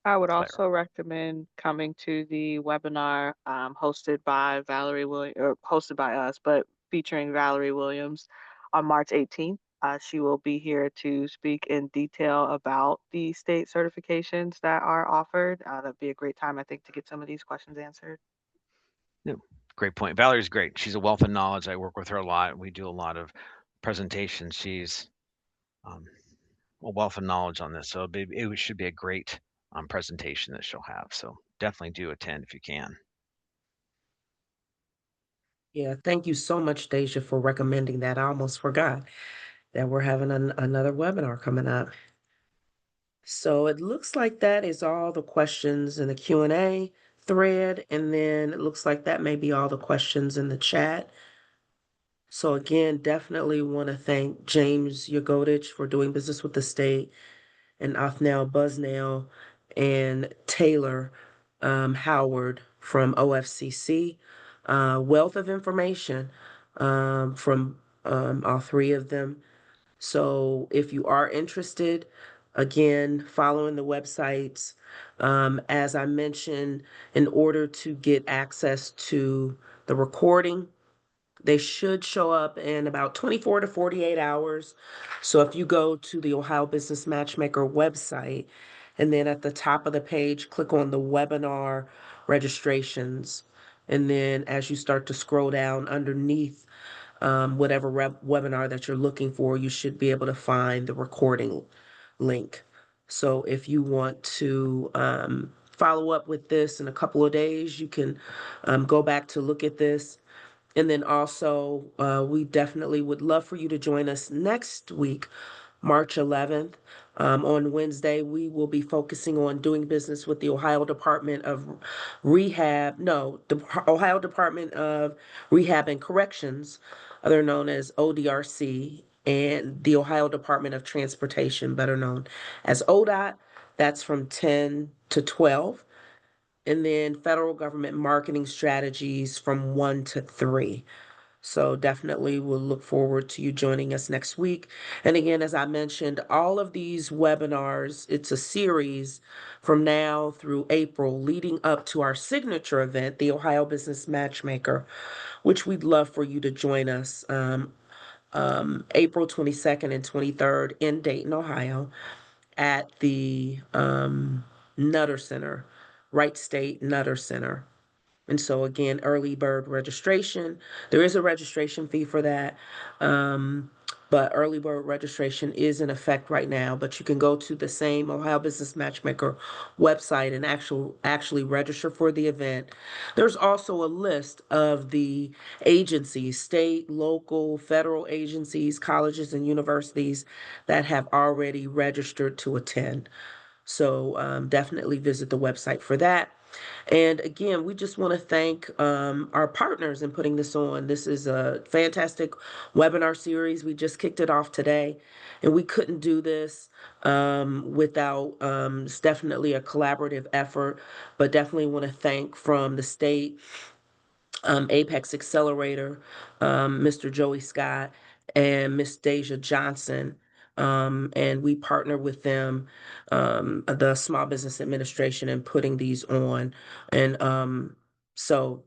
I would Claire. also recommend coming to the webinar hosted by Valerie Williams, or hosted by us, but featuring Valerie Williams on March 18th. She will be here to speak in detail about the state certifications that are offered. That'd be a great time, I think, to get some of these questions answered. Yeah, great point. Valerie's great. She's a wealth of knowledge. I work with her a lot. We do a lot of presentations. She's a wealth of knowledge on this. So it should be a great presentation that she'll have. So definitely do attend if you can. Yeah, thank you so much, Deja, for recommending that. I almost forgot that we're having another webinar coming up. So it looks like that is all the questions in the Q&A thread, and then it looks like that may be all the questions in the chat. So again, definitely want to thank James Yagodich for doing business with the state, and Othniel Busnail and Taylor Howard from OFCC. Wealth of information from all three of them. So if you are interested, Again, following the websites. As I mentioned, in order to get access to the recording, they should show up in about 24 to 48 hours. So if you go to the Ohio Business Matchmaker website, and then at the top of the page, click on the webinar registrations. And then as you start to scroll down underneath whatever webinar that you're looking for, you should be able to find the recording link. So if you want to follow up with this in a couple of days, you can go back to look at this. And then also, we definitely would love for you to join us next week, March 11th. On Wednesday, we will be focusing on doing business with the Ohio Department of the Ohio Department of Rehab and Corrections, other known as ODRC, and the Ohio Department of Transportation, better known as ODOT. That's from 10 to 12. And then federal government marketing strategies from 1 to 3. So definitely we'll look forward to you joining us next week. And again, as I mentioned, all of these webinars, it's a series from now through April leading up to our signature event, the Ohio Business Matchmaker, which we'd love for you to join us April 22nd and 23rd in Dayton, Ohio at the Nutter Center, Wright State Nutter Center. And so again, early bird registration, there is a registration fee for that. But early bird registration is in effect right now, but you can go to the same Ohio Business Matchmaker website and actually register for the event. There's also a list of the agencies, state, local, federal agencies, colleges, and universities that have already registered to attend. So definitely visit the website for that. And again, we just want to thank our partners in putting this on. This is a fantastic webinar series. We just kicked it off today, and we couldn't do this without, it's definitely a collaborative effort, but definitely want to thank from the state, Apex Accelerator, Mr. Joey Scott, and Miss Deja Johnson. And we partner with them, the Small Business Administration, in putting these on. And so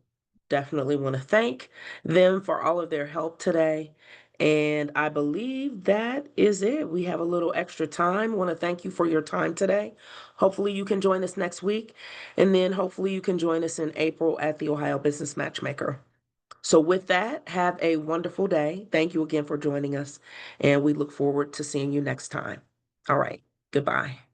definitely want to thank them for all of their help today. And I believe that is it. We have a little extra time. Want to thank you for your time today. Hopefully you can join us next week. And then hopefully you can join us in April at the Ohio Business Matchmaker. So with that, have a wonderful day. Thank you again for joining us. And we look forward to seeing you next time. All right. Goodbye.